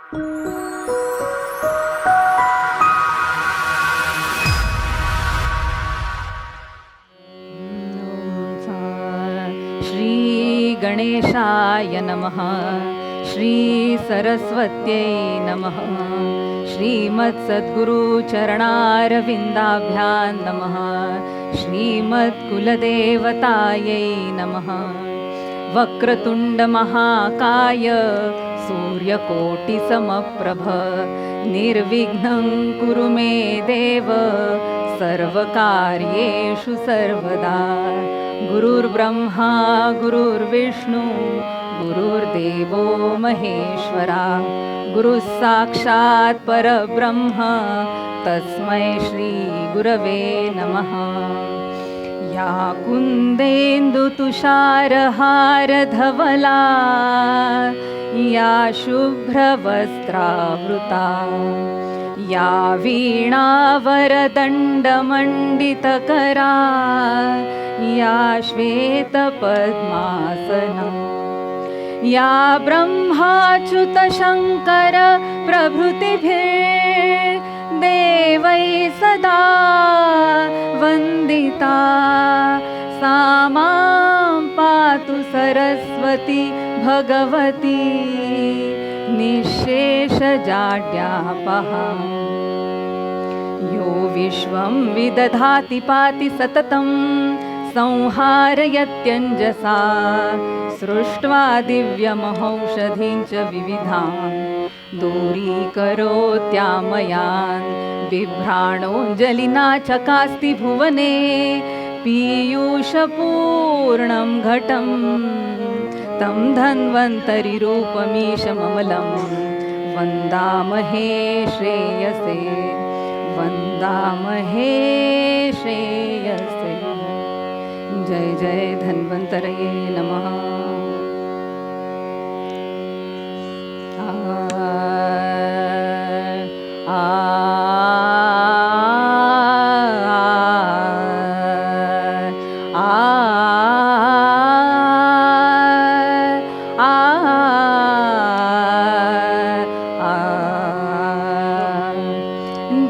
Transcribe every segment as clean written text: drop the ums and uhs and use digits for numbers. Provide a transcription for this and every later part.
श्री गणेशाय नमः. श्री सरस्वत्यै नमः. श्रीमत्सद्गुरु चरणारविन्दाभ्यां नमः. श्रीमत्कुलदेवतायै नमः. वक्रतुण्ड महाकाय सूर्यकोटिसमप्रभ निर्विघ्नं कुरु मे देव सर्वकार्येषु सर्वदा. गुरुर्ब्रह्मा गुरुर्विष्णु गुरुर्देवो महेश्वरा. गुरुः साक्षात् परब्रह्म तस्मै श्री गुरवे नमः. या कुन्देन्दुतुषारहारधवला या शुभ्रवस्त्रावृता या वीणावरदण्डमण्डितकरा या श्वेतपद्मासना या ब्रह्माच्युतशङ्कर प्रभृतिभिर्देवैः सदा वन्दिता. सा मां पातु सरस्वती भगवती निःशेषजाड्यापहा. यो विश्वं विदधाति पाति सततं संहारयत्यञ्जसा. सृष्ट्वा दिव्यमहौषधीं च विविधां दूरीकरोत्यामयान्. बिभ्राणोऽञ्जलिना चकास्ति भुवने पीयूषपूर्णं घटं. तं धन्वन्तरिरूपमीशममलं वन्दामहे श्रेयसे. वन्दामहे श्रेयसे. जय जय धन्वन्तरये नमः.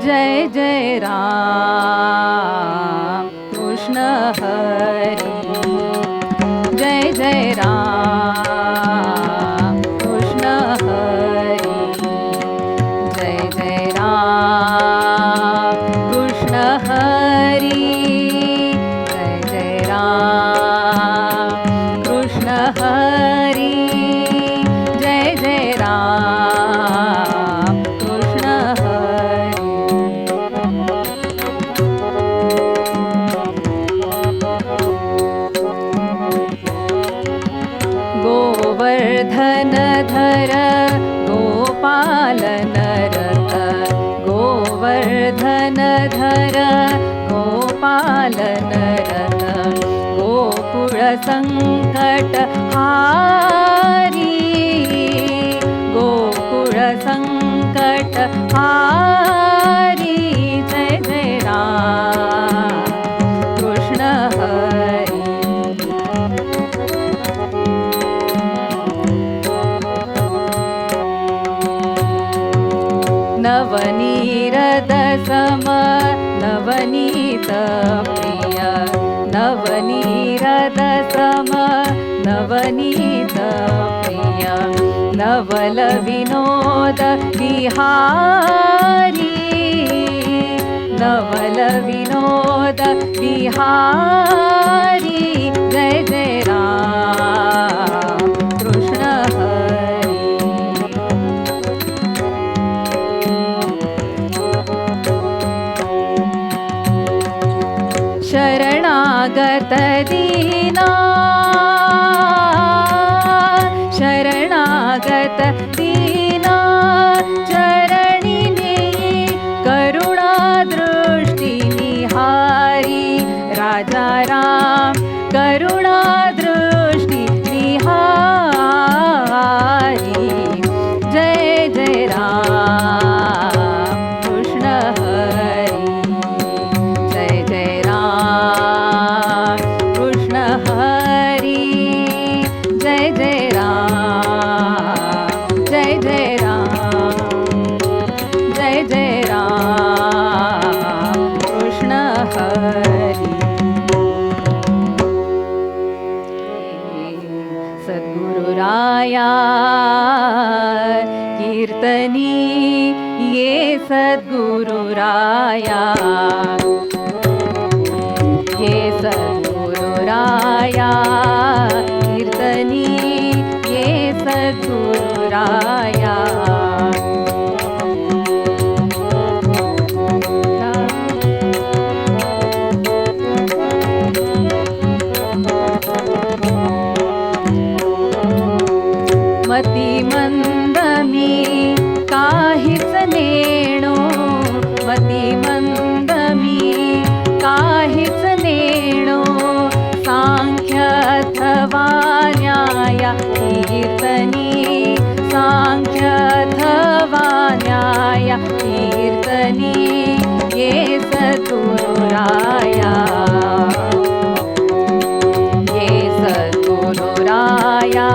जय जय राम कृष्ण हरि. जय जय राम कृष्ण हरि. जय जय राम कृष्ण हरि. जय जय राम कृष्ण हरि. जय जय राम कृष्ण हरि. गोवर्धनधर गोपालनरत. गोवर्धनधर गोपालनरत. गोकुलसङ्कटहारी. गोकुलसङ्कटहारी. जय जय राम कृष्ण हरि. नवनीरदसम नवनीत प्रिय. नवनीरदसम नवनीत प्रिय. नवल विनोद विहारी. नवल विनोद विहारी. जय जय राम कृष्ण हरि. शरणागत दीना. शरणागत दीना चरणिनी करुणादृष्टि निहारी. राजा राम करुणादृष्टि निहारी. जय जय राम कृष्ण हरि. जय जय राम कृष्ण हरि. जय जय राम. जय जय राम जय जय राम कृष्ण हरी सद्गुरुराया कीर्तनी ये सद्गुरुराया ये सद्गुरुराया कीर्तनी ये सद्गुरुराया मती मंद मी काहीच नेणो मती मंद मी काहीच नेणो सांख्य अथवा न्याय कीर्तनी सांख्य अथवा न्याय कीर्तनी ये सद्गुरुराया ये सद्गुरुराया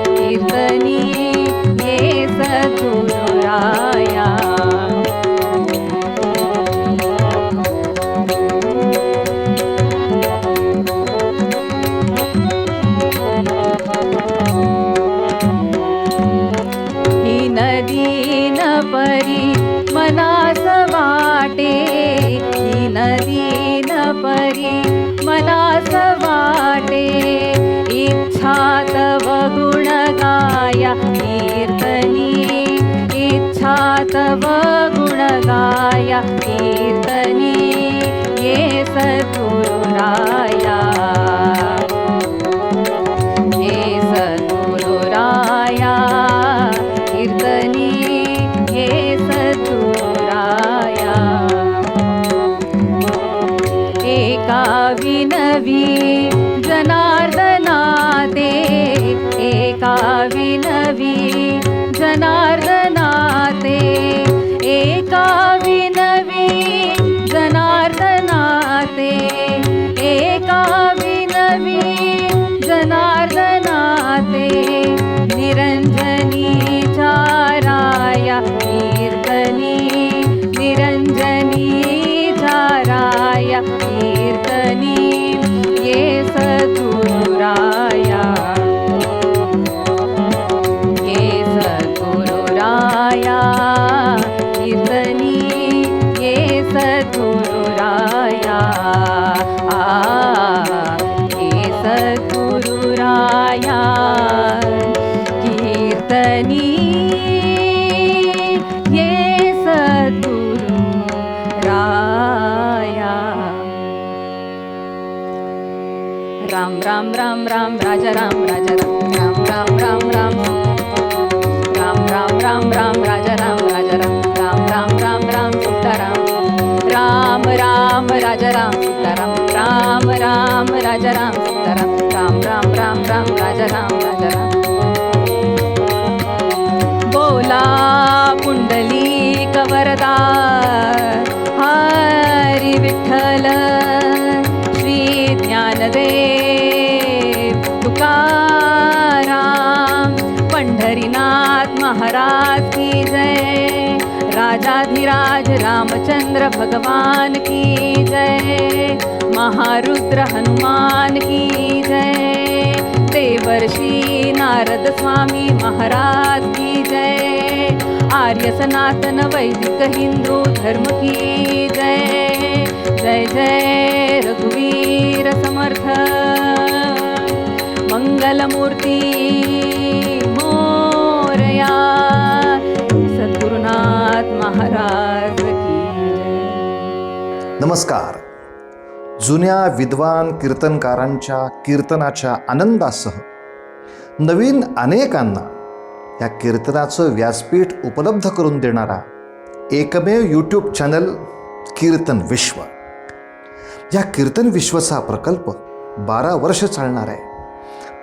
कीर्तनी ये सद्गुरुराया ही नदी न परी मनास वाटे ही नदी न परी मनास वाटे इच्छा तव गुण गाया कीर्तनी इच्छा तव गुण गाया कीर्तनी ये सद्गुरुराया ये सद्गुरुराया कीर्तनी ये सद्गुरुराया एका विनवी जनार्दना ते एका विनवी जनार्दना ते एका विनवी जनार्दना ते एका विनवी जनार्दना ते निरंजनी चाराया कीर्तनी निरंजनी चाराया कीर्तनी ये सद्गुरुराया ये सद्गुरुराया कीर्तनी ये सद्गुरुराया ये सद्गुरुराया कीर्तनी ये सद्गुरुराया राम राम राम राम राजा राम राम राम राम राम राम राम राम राम राजा राम राम राम राम राम सीताराम राम राम राजा राम सीताराम राम राम राजा राम सीताराम राम राम राम राम राजा राम बोला पुंडलिक वरदा हरी विठ्ठल श्री ज्ञानदेव तुकाराम पंढरीनाथ महाराज की जय राजाधिराज रामचंद्र भगवान की जय महारुद्र हनुमान की जय देवर्षि नारद स्वामी महाराज की जय आर्य सनातन वैदिक हिंदू धर्म की जय जय जय रघुवीर समर्थ मंगलमूर्ती मोरया सद्गुरुनाथ महाराज की जय। नमस्कार. जुन्या विद्वान कीर्तनकारांच्या कीर्तनाच्या आनंदासह नवीन अनेकांना या कीर्तनाचं व्यासपीठ उपलब्ध करून देणारा एकमेव यूट्यूब चॅनल कीर्तन विश्व. या कीर्तन विश्वचा प्रकल्प 12 वर्ष चालणार आहे.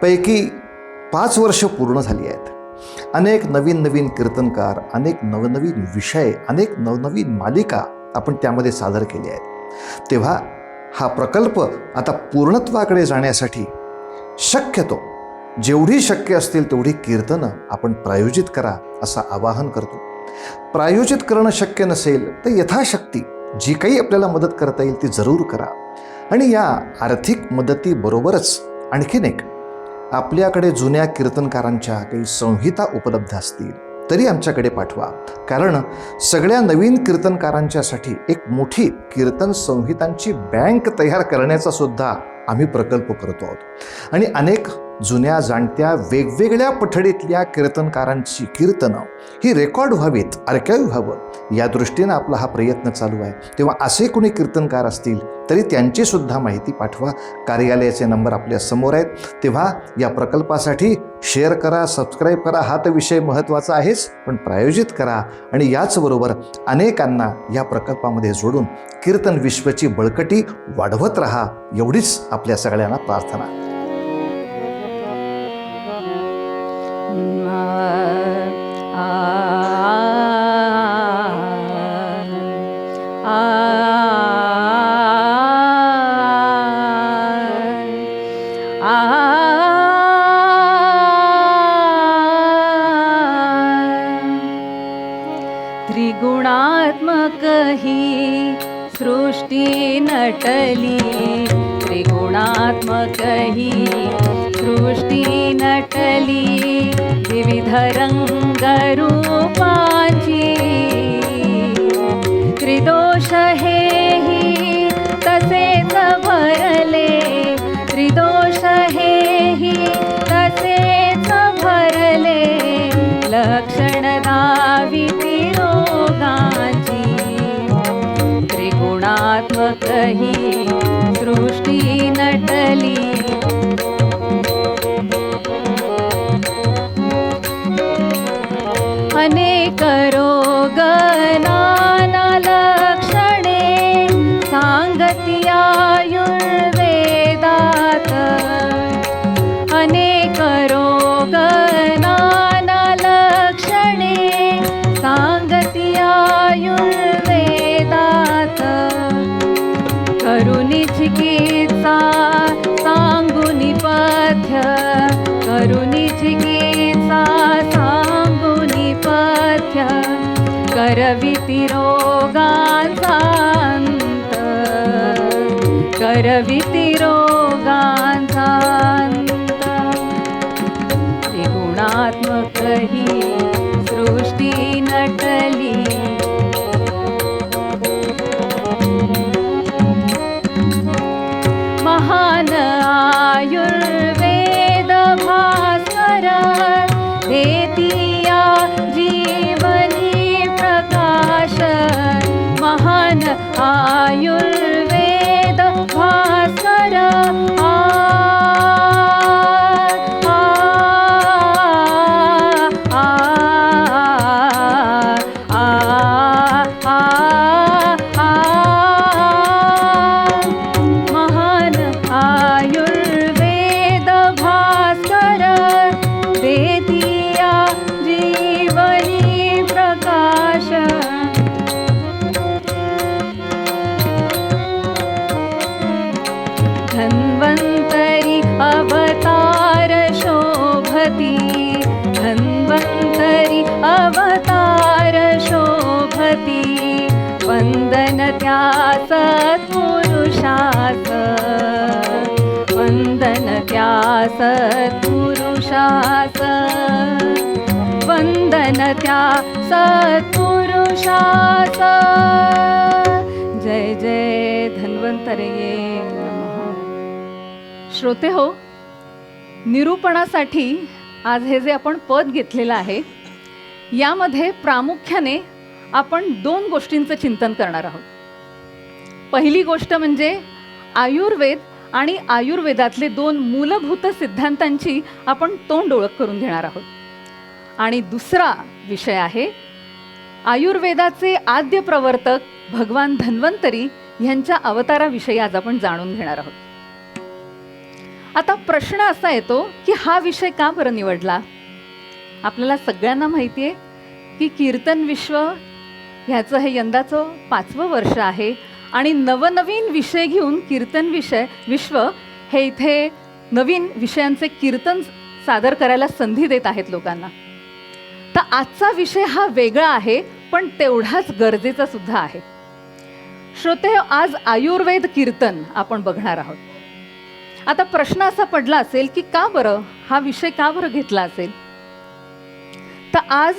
पैकी 5 वर्ष पूर्ण झाली आहेत. अनेक नवीन कीर्तनकार, अनेक नवनवीन विषय, अनेक नवनवीन मालिका आपण त्यामध्ये सादर केली आहेत. तेव्हा हा प्रकल्प आता पूर्णत्वाकडे जाण्यासाठी शक्यतो जेवढी शक्य असतील तेवढी कीर्तनं आपण प्रायोजित करा असं आवाहन करतो. प्रायोजित करणं शक्य नसेल तर यथाशक्ती जी काही आपल्याला मदत करता येईल ती जरूर करा. आणि या आर्थिक मदतीबरोबरच आणखीन एक, आपल्याकडे जुन्या कीर्तनकारांच्या काही संहिता उपलब्ध असतील तरी आमच्याकडे पाठवा. कारण सगळ्या नवीन कीर्तनकारांच्यासाठी एक मोठी कीर्तन संहितांची बँक तयार करण्याचा सुद्धा आम्ही प्रकल्प करतो आहोत. आणि अनेक जुन्या जाणत्या वेगवेगळ्या पठडीतल्या कीर्तनकारांची कीर्तनं ही रेकॉर्ड व्हावीत, आर्काईव्ह व्हावं या दृष्टीनं आपला हा प्रयत्न चालू आहे. तेव्हा असे कोणी कीर्तनकार असतील तरी त्यांची सुद्धा माहिती पाठवा. कार्यालयाचे नंबर आपल्या समोर आहेत. तेव्हा या प्रकल्पासाठी शेअर करा, सबस्क्राईब करा. हा तर विषय महत्त्वाचा आहेच, पण प्रायोजित करा आणि याचबरोबर अनेकांना या प्रकल्पामध्ये जोडून कीर्तन विश्वाची बळकटी वाढवत राहा, एवढीच आपल्या सगळ्यांना प्रार्थना. त्रिगुणात्मक ही सृष्टी नटली, त्रिगुणात्मक ही सृष्टी नटली, विविध रंग रूपांची, त्रिदोष हेही तसेच भरले, त्रिदोष हेही तसेच भरले, लक्षण दाविती रोगांची, त्रिगुणात्मक ही सृष्टी नटली. अनेक रोग नाना लक्षणे सांगती आयुर्वेदात, अनेक रोग नाना लक्षणे सांगती आयुर्वेदात, करुणी चिकित्सा सांगुनी पथ्य, करुणी चिकित्सा सांगुनी पथ्य, करविती रोगांचा अंत, करविती रोगांचा अंत, त्रिगुणात्मक ही सृष्टी नटली. महान आयुर्वेद भास्कर देतिया जीवनी प्रकाश, महान आयुर्वेद भास्कर धन्वन्तरि अवतार शोभति, धन्वन्तरि अवतार शोभति, वन्दन त्या सत्पुरुषास, वन्दन त्या सत्पुरुषास, वन्दन त्या सत्पुरुषास. जय जय धन्वन्तरये नमः. श्रोते हो, निरूपणासाठी आज हे जे आपण पद घेतलेलं आहे यामध्ये प्रामुख्याने आपण 2 गोष्टींचं चिंतन करणार आहोत. पहिली गोष्ट म्हणजे आयुर्वेद आणि आयुर्वेदातले 2 मूलभूत सिद्धांतांची आपण तोंड ओळख करून घेणार आहोत. आणि दुसरा विषय आहे आयुर्वेदाचे आद्य प्रवर्तक भगवान धन्वंतरी यांच्या अवताराविषयी आज आपण जाणून घेणार आहोत. आता प्रश्न असा येतो की हा विषय का बरं निवडला? आपल्याला सगळ्यांना माहिती आहे की कीर्तन विश्व ह्याचं हे यंदाचं 5वं वर्ष आहे आणि नवनवीन विषय घेऊन कीर्तन विश्व हे इथे नवीन विषयांचे कीर्तन सादर करायला संधी देत आहेत लोकांना. तर आजचा विषय हा वेगळा आहे, पण तेवढाच गरजेचा सुद्धा आहे. श्रोते, आज आयुर्वेद कीर्तन आपण बघणार आहोत. आता प्रश्न असा पडला असेल की का बरं हा विषय का बरं घेतला असेल. तर आज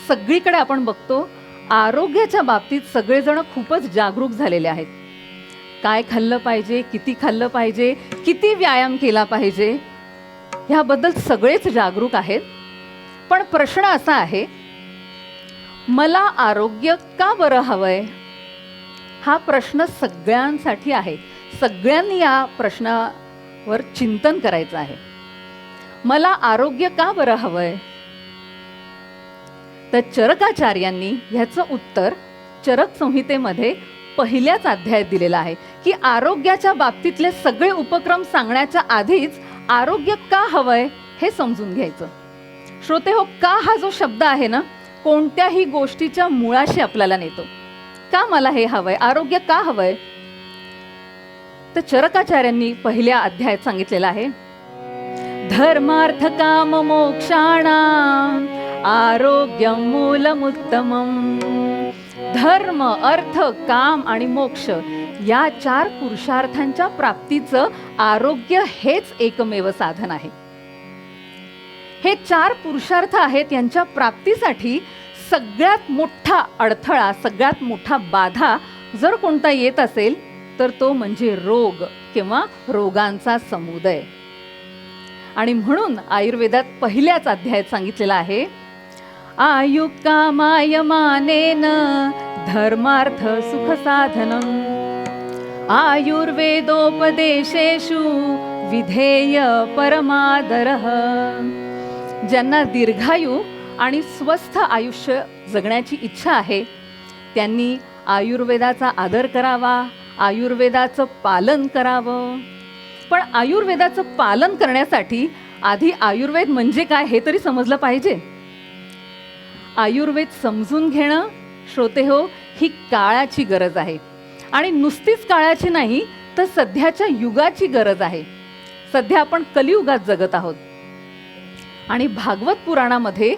सगळीकडे आपण बघतो आरोग्याच्या बाबतीत सगळेजण खूपच जागरूक झालेले आहेत. काय खाल्लं पाहिजे, किती खाल्लं पाहिजे, किती व्यायाम केला पाहिजे, ह्याबद्दल सगळेच जागरूक आहेत. पण प्रश्न असा आहे, मला आरोग्य का बरं हवंय, हा प्रश्न सगळ्यांसाठी आहे. सगळ्यांनी या प्रश्नावर चिंतन करायचं आहे. मला आरोग्य का बरं हवंय. तर चरकाचार्यांनी ह्याचं उत्तर चरक संहितेमध्ये पहिल्याच अध्यायात दिलेलं आहे की आरोग्याच्या बाबतीतले सगळे उपक्रम सांगण्याच्या आधीच आरोग्य का हवंय हे समजून घ्यायचं. श्रोते हो, का हा जो शब्द आहे ना, कोणत्याही गोष्टीच्या मुळाशी आपल्याला नेतो. का मला हे हवंय, आरोग्य का हवंय. तर चरकाचार्यांनी पहिल्या अध्यायात सांगितलेलं आहे, धर्मार्थ काम मोक्षाणाम आरोग्यम मूलमुत्तमम. धर्म, अर्थ, काम आणि मोक्ष या 4 पुरुषार्थांच्या प्राप्तीचं आरोग्य हेच एकमेव साधन आहे. हे 4 पुरुषार्थ आहेत, यांच्या प्राप्तीसाठी सगळ्यात मोठा अडथळा, सगळ्यात मोठा बाधा जर कोणता येत असेल तर तो म्हणजे रोग किंवा रोगांचा समुदय. आणि म्हणून आयुर्वेदात पहिल्याच अध्यायात सांगितलेलं आहे, आयुकामायमानेन धर्मार्थ सुख साधनम आयुर्वेदोपदेशेषु विधेय परमादरः. ज्यांना दीर्घायू आणि स्वस्थ आयुष्य जगण्याची इच्छा आहे त्यांनी आयुर्वेदाचा आदर करावा, आयुर्वेदाचं पालन करावं. पण आयुर्वेदाचं पालन करण्यासाठी आधी आयुर्वेद म्हणजे काय हे तरी समजलं पाहिजे. आयुर्वेद समजून घेणं, श्रोते हो, ही काळाची गरज आहे. आणि नुसतीच काळाची नाही तर सध्याच्या युगाची गरज आहे. सध्या आपण कलियुगात जगत आहोत आणि भागवत पुराणामध्ये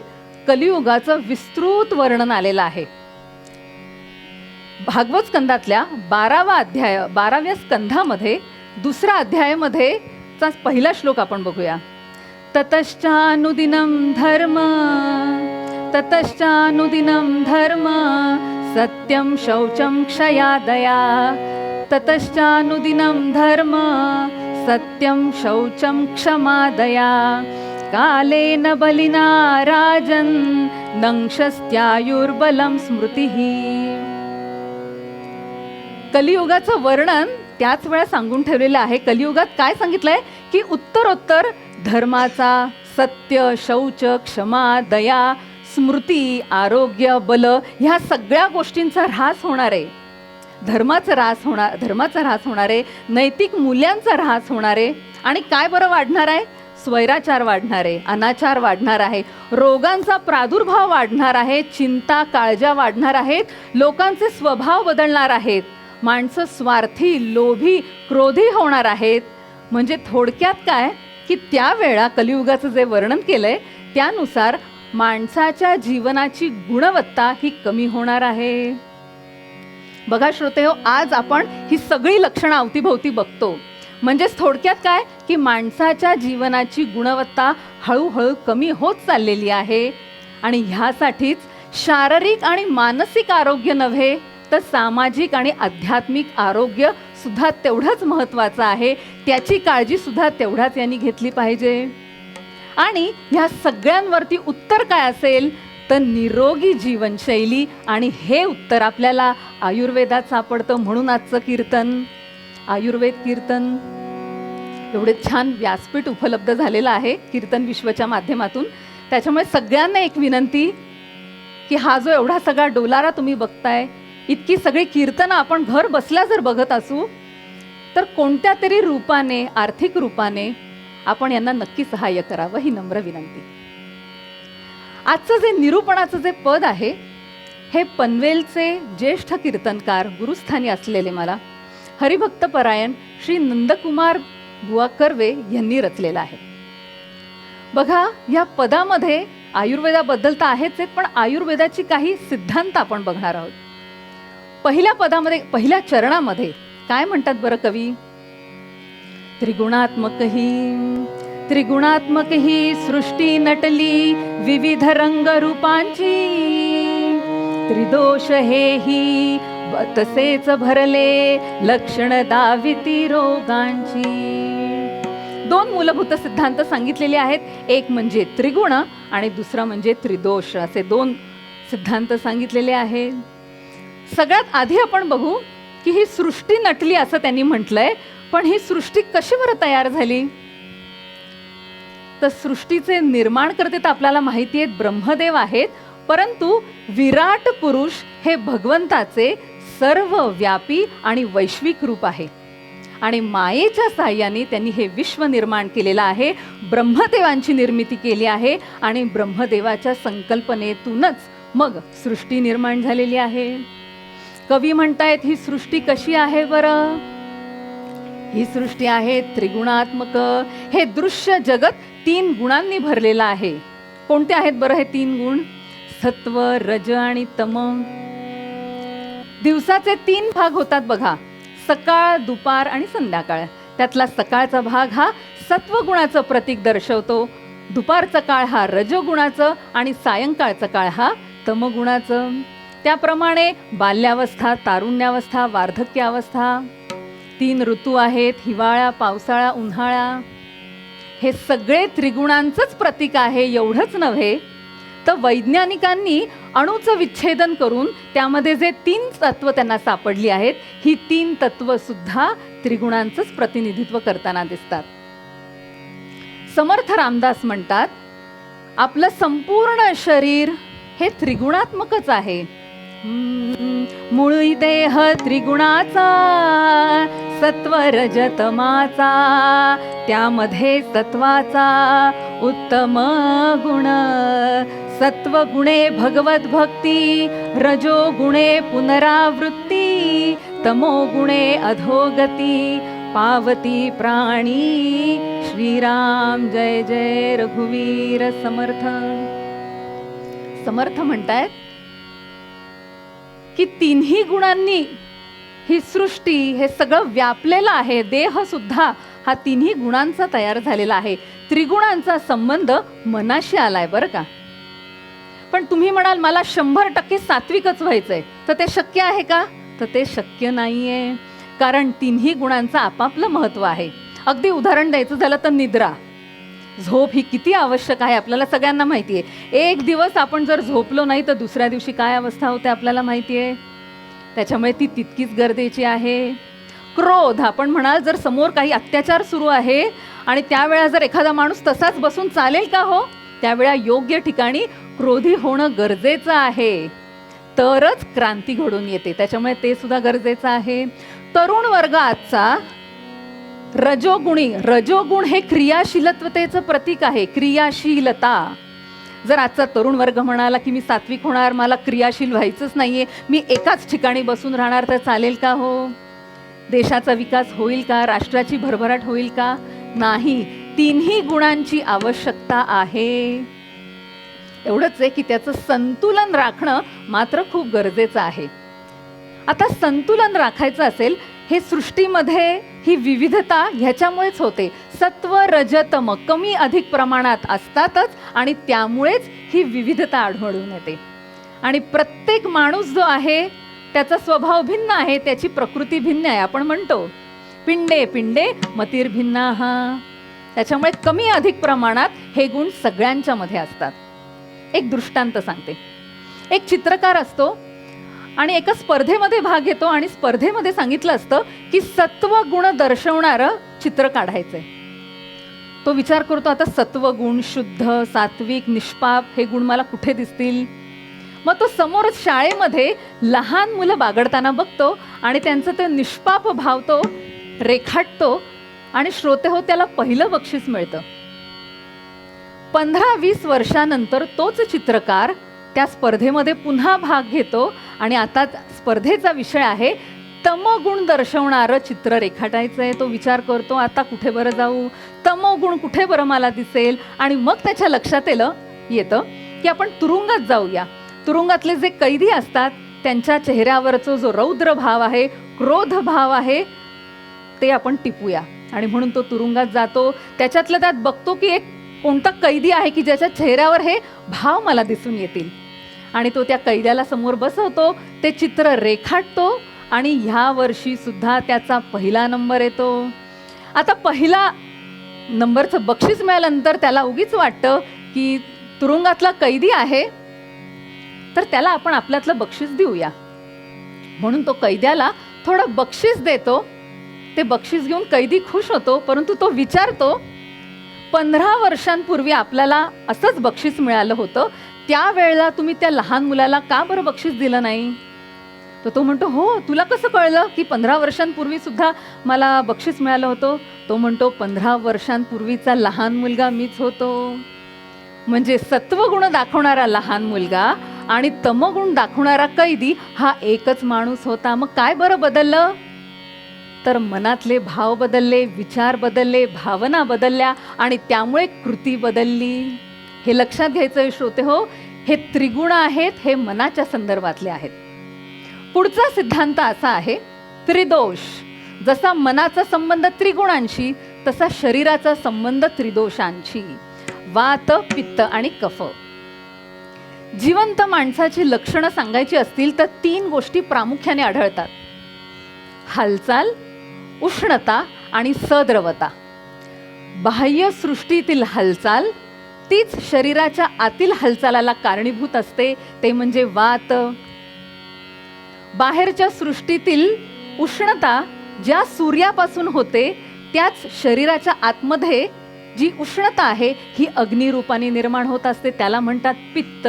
कलियुगाचं विस्तृत वर्णन आलेलं आहे. भागवत स्कंदातल्या 12व्या स्कंधामध्ये 2ऱ्या अध्यायामध्ये पहिला श्लोक आपण बघूया. ततश्चानुदिनं धर्म सत्यं शौचं क्षयादया. ततश्चानुदिनं धर्म सत्यं शौचं क्षमादया. कालेन बलिना राजन् नंक्षस्त्यायुर्बलं स्मृतिः. कलियुगाचं वर्णन त्याच वेळा सांगून ठेवलेलं आहे. कलियुगात काय सांगितलंय की उत्तरोत्तर धर्माचा, सत्य, शौच, क्षमा, दया, स्मृती, आरोग्य, बल ह्या सगळ्या गोष्टींचा ऱ्हास होणार आहे. धर्माचा ऱ्हास होणार आहे, नैतिक मूल्यांचा ऱ्हास होणार आहे. आणि काय बरं वाढणार आहे, स्वैराचार वाढणार आहे, अनाचार वाढणार आहे, रोगांचा प्रादुर्भाव वाढणार आहे, चिंता काळजा वाढणार आहेत, लोकांचे स्वभाव बदलणार आहेत, माणसं स्वार्थी, लोभी, क्रोधी होणार आहेत. म्हणजे थोडक्यात काय की त्यावेळा कलियुगाचं जे वर्णन केलंय त्यानुसार माणसाच्या जीवनाची गुणवत्ता ही कमी होणार आहे. बघा श्रोते हो, आज आपण ही सगळी लक्षणं अवतीभोवती बघतो. म्हणजेच थोडक्यात काय की माणसाच्या जीवनाची गुणवत्ता हळूहळू कमी होत चाललेली आहे. आणि ह्यासाठीच शारीरिक आणि मानसिक आरोग्य नव्हे तर सामाजिक आणि आध्यात्मिक आरोग्य सुद्धा तेवढंच महत्त्वाचं आहे. त्याची काळजी सुद्धा तेवढाच यांनी घेतली पाहिजे. आणि ह्या सगळ्यांवरती उत्तर काय असेल तर निरोगी जीवनशैली. आणि हे उत्तर आपल्याला आयुर्वेदात सापडतं. म्हणून आजचं कीर्तन, आयुर्वेद कीर्तन, एवढे छान व्यासपीठ उपलब्ध झालेलं आहे कीर्तन विश्वच्या माध्यमातून. त्याच्यामुळे सगळ्यांना एक विनंती की हा जो एवढा सगळा डोलारा तुम्ही बघताय, इतकी सगळी कीर्तनं आपण घर बसल्या जर बघत असू तर कोणत्या तरी रूपाने, आर्थिक रूपाने आपण यांना नक्की सहाय्य करावं, ही नम्र विनंती. आजचं जे निरूपणाचं जे पद आहे हे पनवेलचे ज्येष्ठ कीर्तनकार, गुरुस्थानी असलेले मला हरिभक्तपरायण श्री नंदकुमार बुवा कर्वे यांनी रचलेलं आहे. बघा, या पदामध्ये आयुर्वेदाबद्दल तर आहेच आहेत, पण आयुर्वेदाची काही सिद्धांत आपण बघणार आहोत. पहिल्या पदामध्ये, पहिल्या चरणामध्ये काय म्हणतात बरं कवी? त्रिगुणात्मक ही सृष्टी नटली विविध रंग रूपांची, त्रिदोष हेही तसेच भरले लक्षण दाविती रोगांची. दोन मूलभूत सिद्धांत सांगितलेले आहेत. एक म्हणजे त्रिगुण आणि दुसरा म्हणजे त्रिदोष. असे दोन सिद्धांत सांगितलेले आहेत. सगळ्यात आधी आपण बघू की ही सृष्टी नटली असं त्यांनी म्हटलंय, पण ही सृष्टी कशी बरं तयार झाली? तर सृष्टीचे निर्माणकर्ते तर आपल्याला माहिती आहेत, ब्रह्मदेव आहेत, परंतु विराट पुरुष हे भगवंताचे सर्वव्यापी आणि वैश्विक रूप आहे. आणि मायेच्या साह्याने त्यांनी हे विश्व निर्माण केलेलं आहे. ब्रह्मदेवांची निर्मिती केली आहे आणि ब्रह्मदेवाच्या संकल्पनेतूनच मग सृष्टी निर्माण झालेली आहे. कवी म्हणतायत ही सृष्टी कशी आहे बरं? ही सृष्टी आहे त्रिगुणात्मक. हे दृश्य जगत 3 गुणांनी भरलेलं आहे. कोणते आहेत बरं हे 3 गुण? सत्व, रज आणि तम. दिवसाचे 3 भाग होतात बघा, सकाळ, दुपार आणि संध्याकाळ. त्यातला सकाळचा भाग हा सत्वगुणाचं प्रतीक दर्शवतो, दुपारचा काळ हा रजोगुणाचं आणि सायंकाळचा काळ हा तमगुणाचं. त्याप्रमाणे बाल्यावस्था, तारुण्यावस्था, वार्धक्यावस्था, 3 ऋतू आहेत, हिवाळा, पावसाळा, उन्हाळा. हे सगळे त्रिगुणांचंच प्रतीक आहे. एवढंच नव्हे तर वैज्ञानिकांनी अणुचं विच्छेदन करून त्यामध्ये जे 3 तत्व त्यांना सापडली आहेत, ही 3 तत्व सुद्धा त्रिगुणांचंच प्रतिनिधित्व करताना दिसतात. समर्थ रामदास म्हणतात, आपलं संपूर्ण शरीर हे त्रिगुणात्मकच आहे. मूळी देह त्रिगुणाचा, सत्व रजतमाचा, त्यामध्ये सत्वाचा उत्तम गुण. सत्व गुणे भगवत भक्ती, रजो गुणे पुनरावृत्ती, तमो गुणे अधोगती, पावती प्राणी. श्रीराम जय जय रघुवीर समर्थ. समर्थ म्हणतायत की 3ही गुणांनी ही सृष्टी, हे सगळं व्यापलेलं आहे. देह सुद्धा हा 3ही गुणांचा तयार झालेला आहे. त्रिगुणांचा संबंध मनाशी आलाय बरं का. पण तुम्ही म्हणाल मला 100% सात्विकच व्हायचंय, तर ते शक्य आहे का? तर ते शक्य नाहीये, कारण 3ही गुणांचं आपापलं महत्व आहे. अगदी उदाहरण द्यायचं झालं तर निद्रा, झोप ही किती आवश्यक आहे आपल्याला सगळ्यांना माहिती आहे. एक दिवस आपण जर झोपलो नाही तर दुसऱ्या दिवशी काय अवस्था होते आपल्याला माहिती आहे. त्याच्यामुळे ती तितकीच गरजेची आहे. क्रोध, आपण म्हणाल जर समोर काही अत्याचार सुरू आहे आणि त्यावेळा जर एखादा माणूस तसाच बसून चालेल का हो? त्यावेळा योग्य ठिकाणी क्रोधी होणं गरजेचं आहे, तरच क्रांती घडून येते. त्याच्यामुळे ते सुद्धा गरजेचं आहे. तरुण वर्ग आजचा रजोगुणी, रजोगुण हे क्रियाशीलत्वतेचं प्रतीक आहे, क्रियाशीलता. जर आजचा तरुण वर्ग म्हणाला की मी सात्विक होणार, मला क्रियाशील व्हायचंच नाहीये, मी एकाच ठिकाणी बसून राहणार, तर चालेल का हो? देशाचा विकास होईल का? राष्ट्राची भरभराट होईल का? नाही. 3ही गुणांची आवश्यकता आहे. एवढंच आहे की त्याचं संतुलन राखणं मात्र खूप गरजेचं आहे. आता संतुलन राखायचं असेल, हे सृष्टीमध्ये ही विविधता ह्याच्यामुळेच होते. सत्व रजतम कमी अधिक प्रमाणात असतातच आणि त्यामुळेच ही विविधता आढळून येते. आणि प्रत्येक माणूस जो आहे त्याचा स्वभाव भिन्न आहे, त्याची प्रकृती भिन्न आहे. आपण म्हणतो पिंडे पिंडे मतिर्भिन्नाः. त्याच्यामुळे कमी अधिक प्रमाणात हे गुण सगळ्यांच्या मध्ये असतात. एक दृष्टांत सांगते. एक चित्रकार असतो आणि एका स्पर्धेमध्ये भाग घेतो आणि स्पर्धेमध्ये सांगितलं असतं की सत्व गुण दर्शवणारं चित्र काढायचंय. तो विचार करतो, आता सत्व गुण, शुद्ध, सात्विक, निष्पाप हे गुण मला कुठे दिसतील? मग तो समोर शाळेमध्ये लहान मुलं बागडताना बघतो आणि त्यांचं ते निष्पाप भाव तो रेखाटतो आणि श्रोते हो त्याला पहिलं बक्षीस मिळतं. 15-20 वर्षानंतर तोच चित्रकार त्या स्पर्धेमध्ये पुन्हा भाग घेतो आणि आता स्पर्धेचा विषय आहे तमोगुण दर्शवणारं चित्र रेखाटायचं आहे. तो विचार करतो, आता कुठे बरं जाऊ, तमोगुण कुठे बरं मला दिसेल. आणि मग त्याच्या लक्षात येतं की आपण तुरुंगात जाऊया. तुरुंगातले जे कैदी असतात त्यांच्या चेहऱ्यावरचा जो रौद्र भाव आहे, क्रोध भाव आहे, ते आपण टिपूया. आणि म्हणून तो तुरुंगात जातो. त्याच्यातल्या त्यात बघतो की एक कोणता कैदी आहे की ज्याच्या चेहऱ्यावर हे भाव मला दिसून येतील. आणि तो त्या कैद्याला समोर बसवतो, ते चित्र रेखाटतो आणि ह्या वर्षी सुद्धा त्याचा पहिला नंबर येतो. आता पहिला नंबरचं बक्षीस मिळाल्यानंतर त्याला उगीच वाटतं की तुरुंगातला कैदी आहे तर त्याला आपण आपल्यातलं बक्षीस देऊया. म्हणून तो कैद्याला थोडं बक्षीस देतो. ते बक्षीस घेऊन कैदी खुश होतो. परंतु तो विचारतो, 15 वर्षांपूर्वी आपल्याला असंच बक्षीस मिळालं होतं, त्यावेळेला तुम्ही त्या लहान मुलाला का बरं बक्षीस दिलं नाही? तर तो म्हणतो, हो, तुला कसं कळलं की 15 वर्षांपूर्वी सुद्धा मला बक्षीस मिळालं होतं? तो म्हणतो, 15 वर्षांपूर्वीचा लहान मुलगा मीच होतो. म्हणजे सत्वगुण दाखवणारा लहान मुलगा आणि तमगुण दाखवणारा कैदी हा एकच माणूस होता. मग काय बरं बदललं? तर मनातले भाव बदलले, विचार बदलले, भावना बदलल्या आणि त्यामुळे कृती बदलली. हे लक्षात घ्यायचं श्रोते हो. हे त्रिगुण आहेत, हे मनाच्या संदर्भातले आहेत. पुढचा सिद्धांत असा आहे, त्रिदोष. जसा मनाचा संबंध त्रिगुणांशी तसा शरीराचा संबंध त्रिदोषांशी. वात, पित्त आणि कफ. जिवंत माणसाची लक्षणं सांगायची असतील तर 3 गोष्टी प्रामुख्याने आढळतात: हालचाल, उष्णता आणि सद्रवता. बाह्य सृष्टीतील हालचाल तीच शरीराच्या आतील हालचालाला कारणीभूत असते, ते म्हणजे वात. बाहेरच्या सृष्टीतील उष्णता ज्या सूर्यापासून होते त्याच शरीराच्या आतमध्ये जी उष्णता आहे ही अग्निरूपाने निर्माण होत असते, त्याला म्हणतात पित्त.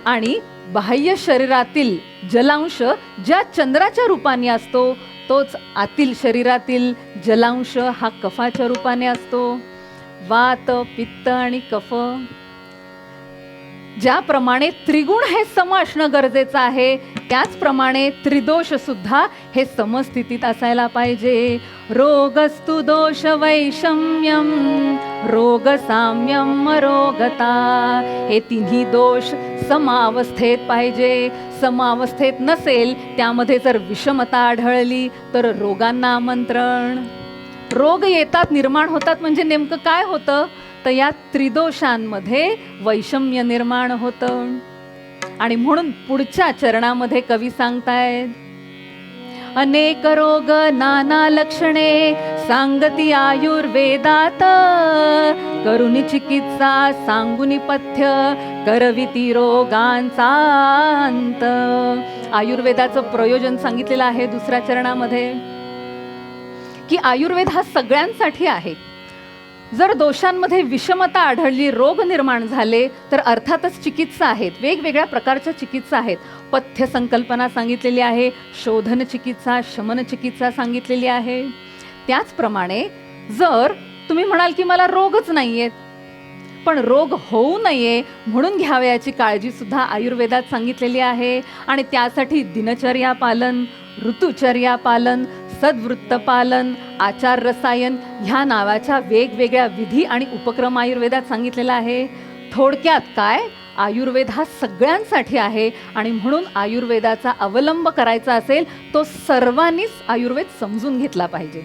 आणि बाह्य शरीरातील जलांश ज्या चंद्राच्या रूपाने असतो तोच आतील शरीरातील जलांश हा कफाच्या रूपाने असतो. वात, पित्त आणि कफ. ज्याप्रमाणे त्रिगुण हे सम असणं गरजेचं आहे, त्याचप्रमाणे त्रिदोष सुद्धा हे समस्थितीत असायला पाहिजे. रोगस्तु दोष वैषम्यम, रोग साम्यम रोगता. हे तिन्ही दोष समावस्थेत पाहिजे. समावस्थेत नसेल, त्यामध्ये जर विषमता आढळली तर रोगांना आमंत्रण. रोग येतात, निर्माण होतात, म्हणजे नेमकं काय होतं? तर या त्रिदोषांमध्ये वैषम्य निर्माण होतं. आणि म्हणून पुढच्या चरणामध्ये कवी सांगतायत, अनेक रोग नाना लक्षणे सांगती आयुर्वेदात, करुणी चिकित्सा सांगुनी पथ्य करविती रोगांचा अंत. आयुर्वेदाचं प्रयोजन सांगितलेलं आहे 2ऱ्या चरणामध्ये की आयुर्वेद हा सगळ्यांसाठी आहे. जर दोषांमध्ये विषमता आढळली, रोग निर्माण झाले, तर अर्थातच चिकित्सा आहेत. वेगवेगळ्या प्रकारच्या चिकित्सा आहेत. पथ्य संकल्पना सांगितलेली आहे, शोधन चिकित्सा, शमन चिकित्सा सांगितलेली आहे. त्याचप्रमाणे जर तुम्ही म्हणाल की मला रोगच नाहीयेत, पण रोग होऊ नये म्हणून घ्यावयाची काळजी सुद्धा आयुर्वेदात सांगितलेली आहे. आणि त्यासाठी दिनचर्या पालन, ऋतुचर्या पालन, सद्वृत्त पालन, आचार रसायन ह्या नावाच्या वेगवेगळ्या विधी आणि उपक्रम आयुर्वेदात सांगितलेला आहे. थोडक्यात काय, आयुर्वेद हा सगळ्यांसाठी आहे. आणि म्हणून आयुर्वेदाचा अवलंब करायचा असेल तो सर्वांनीच आयुर्वेद समजून घेतला पाहिजे.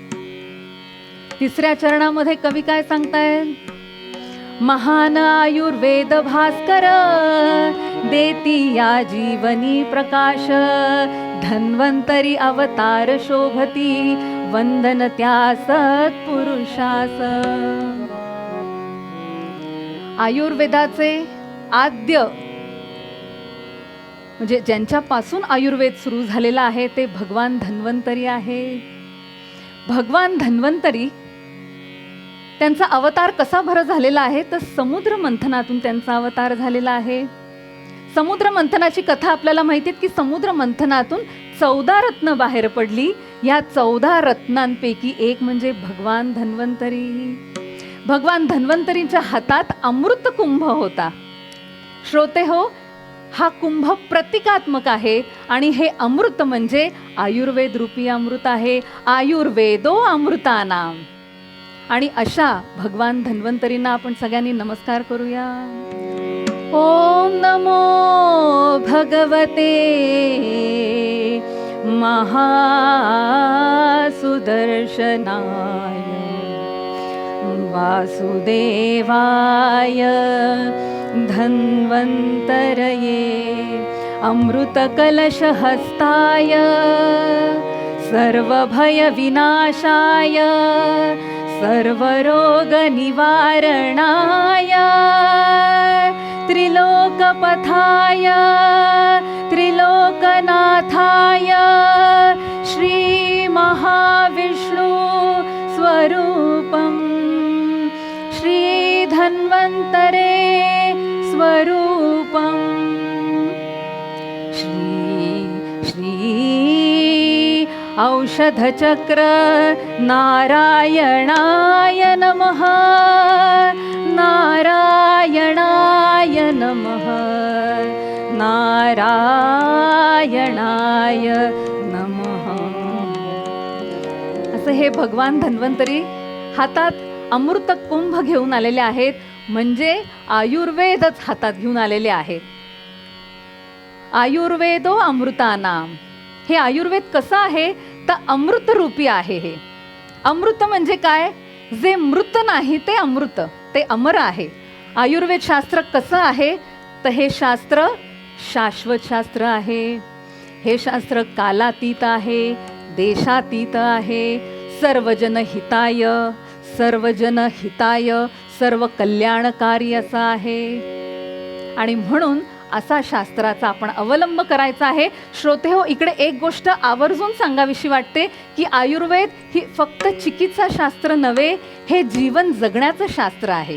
3ऱ्या चरणामध्ये कवी काय सांगतायत, महान आयुर्वेद भास्कर देती या जीवनी प्रकाश, धन्वंतरी अवतार शोभती वंदन त्या सत्पुरुषास. आयुर्वेदाचे आद्य म्हणजे ज्यांच्यापासून आयुर्वेद सुरू झालेला आहे ते भगवान धन्वंतरी आहे. भगवान धन्वंतरी त्यांचा अवतार कसा बरं झालेला आहे तर समुद्र मंथनातून त्यांचा अवतार झालेला आहे. समुद्र मंथनाची कथा आपल्याला माहिती आहे की समुद्र मंथनातून 14 रत्न बाहेर पडली. या 14 रत्नांपैकी एक म्हणजे भगवान धन्वंतरी. भगवान धन्वंतरींच्या हातात अमृत कुंभ होता. श्रोते हो, हा कुंभ प्रतिकात्मक आहे आणि हे अमृत म्हणजे आयुर्वेद रूपी अमृत आहे. आयुर्वेदो अमृतानाम. आणि अशा भगवान धन्वंतरींना आपण सगळ्यांनी नमस्कार करूया. ओम नमो भगवते महासुदर्शनाय वासुदेवाय धन्वन्तरये अमृतकलशहस्ताय सर्वभयविनाशाय सर्वरोगनिवारणाय त्रिलोकपथाय त्रिलोकनाथाय श्रीमहाविष्णु स्वरूपं श्रीधन्वन्तरे स्वरूपं श्री औषधचक्र नारायणाय नमः नारायणाय नमः नारायणाय नमः. असं हे भगवान धन्वंतरी हातात अमृत कुंभ घेऊन आलेले आहेत, म्हणजे आयुर्वेदच हातात घेऊन आलेले आहेत. आयुर्वेदो अमृतानाम. हे आयुर्वेद कसं आहे तर अमृत रूपी आहे. हे अमृत म्हणजे काय? जे मृत नाही ते अमृत, ते अमर आहे. आयुर्वेद शास्त्र कसं आहे तर हे शास्त्र शाश्वत शास्त्र आहे. हे शास्त्र कालातीत आहे, देशातीत आहे. सर्वजन हिताय सर्वजन हिताय सर्व कल्याणकारी असं आहे. आणि म्हणून असा शास्त्राचा आपण अवलंब करायचा आहे. श्रोते हो, इकडे एक गोष्ट आवर्जून सांगावीशी वाटते की आयुर्वेद ही फक्त चिकित्सा शास्त्र नव्हे, हे जीवन जगण्याचं शास्त्र आहे.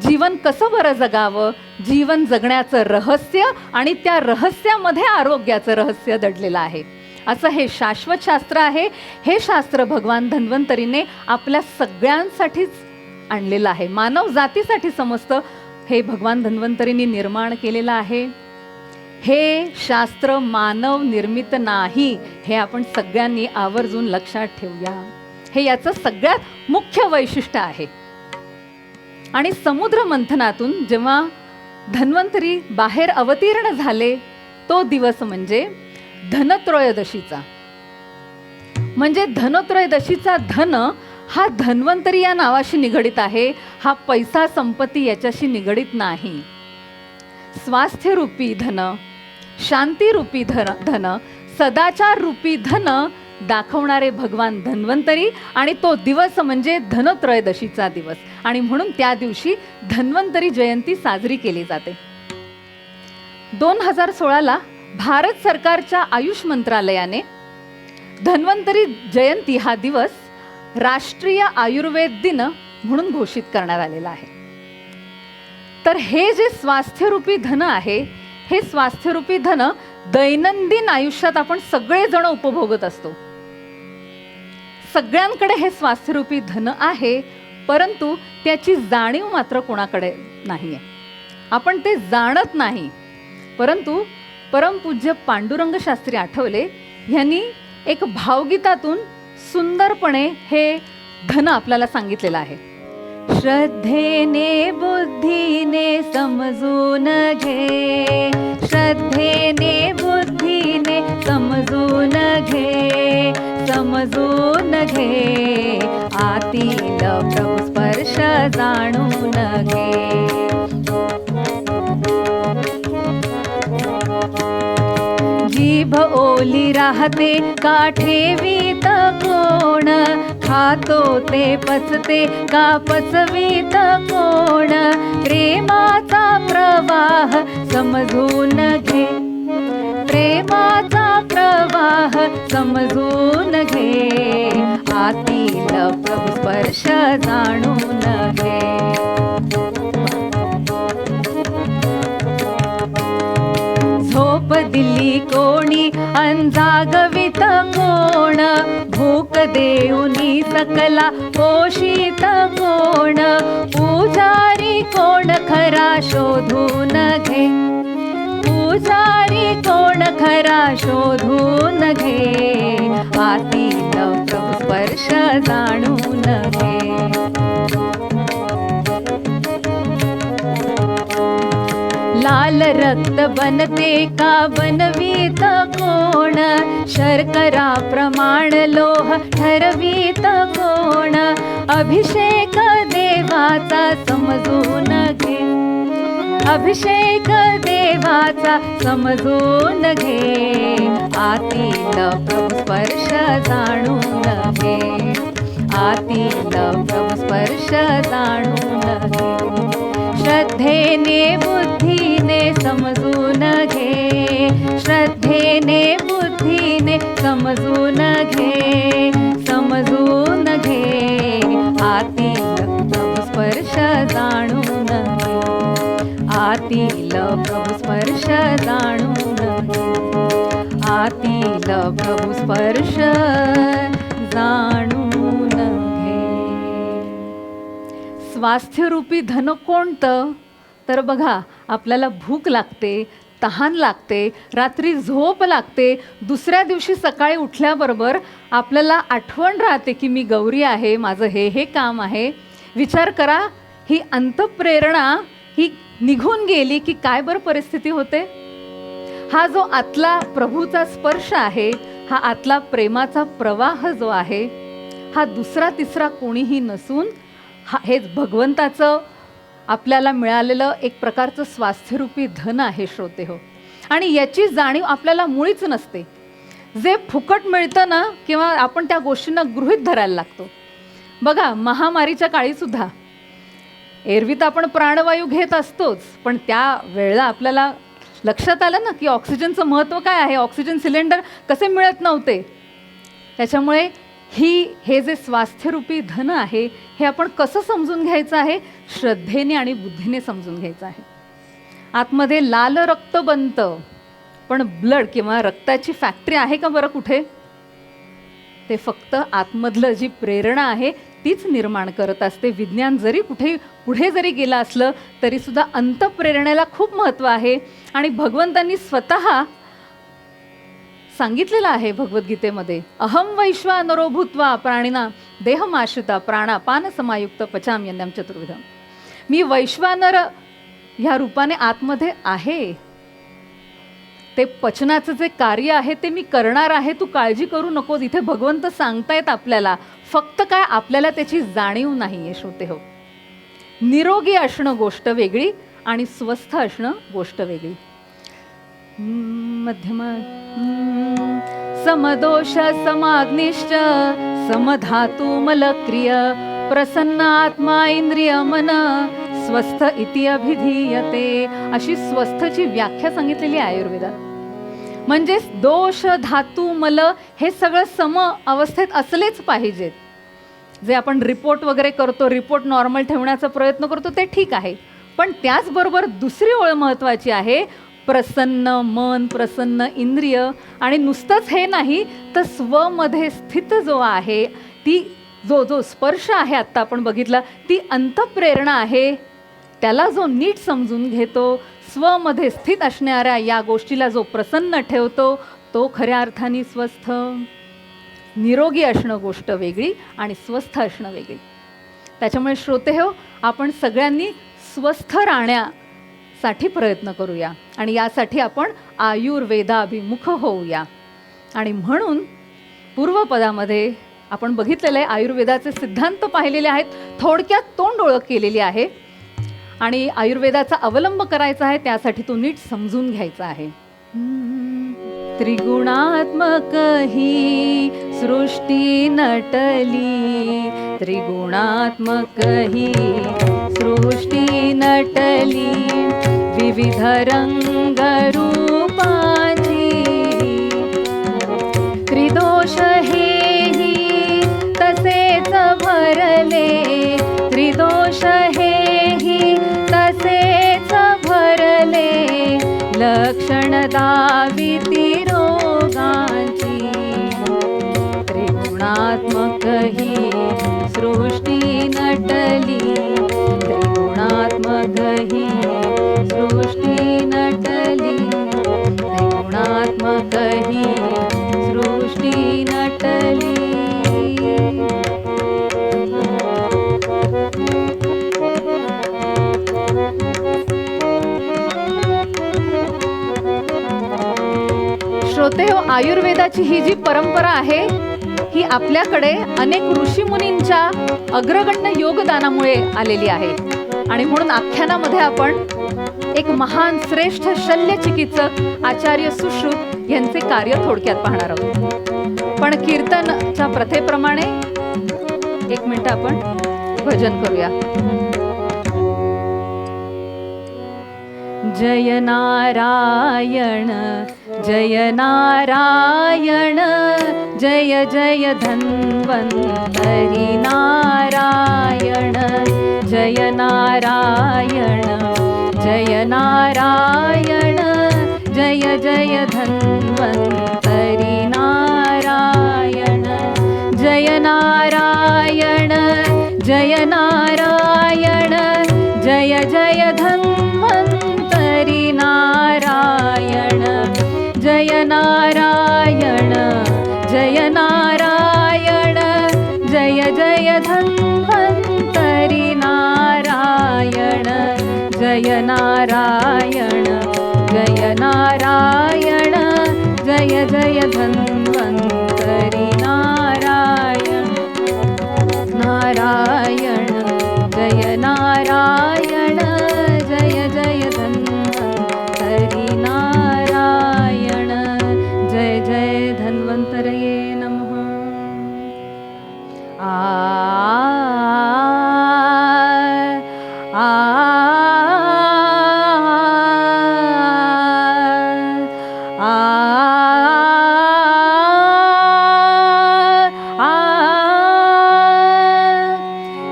जीवन कसं बरं जगावं, जीवन जगण्याचं रहस्य आणि त्या रहस्यामध्ये आरोग्याचं रहस्य दडलेलं आहे. असं हे शाश्वत शास्त्र आहे. हे शास्त्र भगवान धन्वंतरीने आपल्या सगळ्यांसाठीच आणलेलं आहे. मानव जातीसाठी समजतं हे भगवान धन्वंतरींनी निर्माण केलेलं आहे. हे शास्त्र मानव निर्मित नाही, हे आपण सगळ्यांनी आवर्जून लक्षात ठेवूया. हे याचं सगळ्यात मुख्य वैशिष्ट्य आहे. आणि समुद्र मंथनातून जेव्हा धन्वंतरी बाहेर अवतीर्ण झाले तो दिवस म्हणजे धनत्रयोदशीचा. म्हणजे धनत्रयोदशीचा धन हा धन्वंतरी या नावाशी निगडित आहे. हा पैसा संपत्ती याच्याशी निगडित नाही. स्वास्थ्य रूपी धन, शांती रूपी धन, सदाचार रूपी धन दाखवणारे भगवान धन्वंतरी. आणि तो दिवस म्हणजे धनत्रयोदशीचा दिवस. आणि म्हणून त्या दिवशी धन्वंतरी जयंती साजरी केली जाते. 2016ला भारत सरकारच्या आयुष मंत्रालयाने धन्वंतरी जयंती हा दिवस राष्ट्रीय आयुर्वेद दिन म्हणून घोषित करण्यात आलेला आहे. तर हे जे स्वास्थ्यरूपी धन आहे, हे स्वास्थ्यरूपी धन दैनंदिन आयुष्यात आपण सगळेजण उपभोगत असतो. सगळ्यांकडे हे स्वास्थ्यरूपी धन आहे, परंतु त्याची जाणीव मात्र कोणाकडे नाही आहे. आपण ते जाणत नाही. परंतु परमपूज्य पांडुरंग शास्त्री आठवले यांनी एक भावगीतातून सुंदरपणे हे धन आपल्याला सांगितलेलं आहे. श्रद्धेने बुद्धीने समजून घे, श्रद्धेने बुद्धीने समजून घे, समजून घे, आतील प्रभु स्पर्श जाणून घे. जीभ ओली राहते का ठेवीत कोण, खातो ते पचते का पचवीत कोण, प्रेमाचा प्रवाह समजून घे, प्रेमाचा प्रवाह समजून घे, आतील प्रभु स्पर्श जाणून घे. झोप दिली कोणी अंजागवित कोण, भूक देऊनी सकला पोषित कोण, पुजारी कोण खरा शोधून घे, पुजारी कोण खरा शोधून घे, आतील प्रभू स्पर्श जाणून घे. लाल रक्त बनते का बनवीत कोण, शर्करा प्रमाण लोह ठरवीत कोण, अभिषेक देवाचा समजून घे, अभिषेक देवाचा समजून घे, आतील प्रभू स्पर्श जाणून घे, आतील प्रभू स्पर्श जाणून घे. श्रद्धेने बुद्धीने समजून घे, श्रद्धेने बुद्धीने समजून घे, समजून घे, आतील प्रभू स्पर्श जाणून घे, आतील प्रभू स्पर्श जाणून घे, आतील प्रभू स्पर्श जाणून घे. स्वास्थ्यरूपी धन कोणतं? तर बघा, आपल्याला भूक लागते, तहान लागते, रात्री झोप लागते, दुसऱ्या दिवशी सकाळी उठल्याबरोबर आपल्याला आठवण राहते की मी गौरी आहे, माझं हे काम आहे. विचार करा, ही अंतःप्रेरणा ही निघून गेली की काय बरं परिस्थिती होते. हा जो आतला प्रभूचा स्पर्श आहे, हा आतला प्रेमाचा प्रवाह जो आहे, हा दुसरा तिसरा कोणीही नसून हेच भगवंताचं आपल्याला मिळालेलं एक प्रकारचं स्वास्थ्यरूपी धन आहे श्रोते हो. आणि याची जाणीव आपल्याला मुळीच नसते. जे फुकट मिळतं ना, किंवा आपण त्या गोष्टींना गृहीत धरायला लागतो. बघा, महामारीच्या काळीसुद्धा एरवी तर आपण प्राणवायू घेत असतोच, पण त्या वेळेला आपल्याला लक्षात आलं ना की ऑक्सिजनचं महत्त्व काय आहे, ऑक्सिजन सिलेंडर कसे मिळत नव्हते. त्याच्यामुळे हे जे स्वास्थ्यरूपी धन आहे, हे आपण कसं समजून घ्यायचं आहे? श्रद्धेने आणि बुद्धीने समजून घ्यायचं आहे. आतमध्ये लाल रक्त बनतं, पण ब्लड किंवा रक्ताची फॅक्टरी आहे का बरं कुठे? ते फक्त आतमधलं जी प्रेरणा आहे तीच निर्माण करत असते. विज्ञान जरी कुठे पुढे जरी गेलं असलं तरी सुद्धा अंतःप्रेरणेला खूप महत्त्व आहे. आणि भगवंतांनी स्वतः सांगितलेलं आहे भगवद्गीतेमध्ये, अहम वैश्वानरो भूत्वा प्राणिना देहमाश्रिता प्राणापान समायुक्त पचाम्यन्नम चतुर्विधम. मी वैश्वानर ह्या रूपाने आतमध्ये आहे. ते पचनाचं जे कार्य आहे ते मी करणार आहे, तू काळजी करू नकोस. इथे भगवंत सांगतायत आपल्याला, फक्त काय आपल्याला त्याची जाणीव नाही आहे श्रोते हो. निरोगी असणं गोष्ट वेगळी आणि स्वस्थ असणं गोष्ट वेगळी. मध्यम समदोष समाग्निश्च समधातु मलक्रिय प्रसन्न आत्मा इंद्रिय मन स्वस्थ इति अभिधीयते. अशी स्वस्थची व्याख्या सांगितलेली आहे आयुर्वेदात. म्हणजे दोष धातू मल हे सगळं सम अवस्थेत असलेच पाहिजेत. जे आपण रिपोर्ट वगैरे करतो, रिपोर्ट नॉर्मल ठेवण्याचा प्रयत्न करतो ते ठीक आहे, पण त्याचबरोबर दुसरी ओळ महत्त्वाची आहे, प्रसन्न मन, प्रसन्न इंद्रिय. आणि नुसतंच हे नाही तर स्वमध्ये स्थित जो आहे, ती जो स्पर्श आहे आत्ता आपण बघितला, ती अंतःप्रेरणा आहे. त्याला जो नीट समजून घेतो, स्वमध्ये स्थित असणाऱ्या या गोष्टीला जो प्रसन्न ठेवतो, तो खऱ्या अर्थाने स्वस्थ. निरोगी असणं गोष्ट वेगळी आणि स्वस्थ असणं वेगळी. त्याच्यामुळे श्रोते हो, आपण सगळ्यांनी स्वस्थ राहण्यासाठी प्रयत्न करूया आणि यासाठी आपण आयुर्वेदाभिमुख होऊया. आणि म्हणून पूर्वपदामध्ये आपण बघितलेलं आहे, आयुर्वेदाचे सिद्धांत पाहिलेले आहेत, थोडक्यात तोंड ओळख केलेली आहे. आणि आयुर्वेदाचा अवलंब करायचा आहे, त्यासाठी तो नीट समजून घ्यायचा आहे. त्रिगुणात्मक ही सृष्टी नटली, त्रिगुणात्मक ही सृष्टी नटली, विविध रंग रूपाची, त्रिदोष हेही तसेच भरले, त्रिदोष हेही तसेच भरले, लक्षण दाविती रोगांची, त्रिगुणात्मक त्रिगुणात्मक ही सृष्टी नटली, त्रिगुणात्मक ही सृष्टी नटली, त्रिगुणात्मक ही सृष्टी नटली. श्रोतेहो, आयुर्वेदाची ही जी परंपरा आहे ही आपल्याकडे अनेक ऋषीमुनींच्या अग्रगण्य योगदानामुळे आलेली आहे. आणि म्हणून आख्यानामध्ये आपण एक महान श्रेष्ठ शल्यचिकित्सक आचार्य सुश्रुत यांचे कार्य थोडक्यात पाहणार आहोत. पण कीर्तनच्या प्रथेप्रमाणे 1 मिनिट आपण भजन करूया. जय नारायण जय नारायण, जय जय धन्वन्तरि नारायण, जय नारायण जय नारायण, जय जय धन्वन्तरि नारायण, जय नारायण जय नारायण, जय जय धन्वन्तरि नारायण, जय नारायण जय नारायण, जय जय धन्वन्तरि नारायण, जय नारायण जय नारायण, जय जय धन्वन्तरि नारायण, नारायण जय नारायण, जय जय धन्वन्तरि नारायण, जय जय धन्वन्तरये नमः.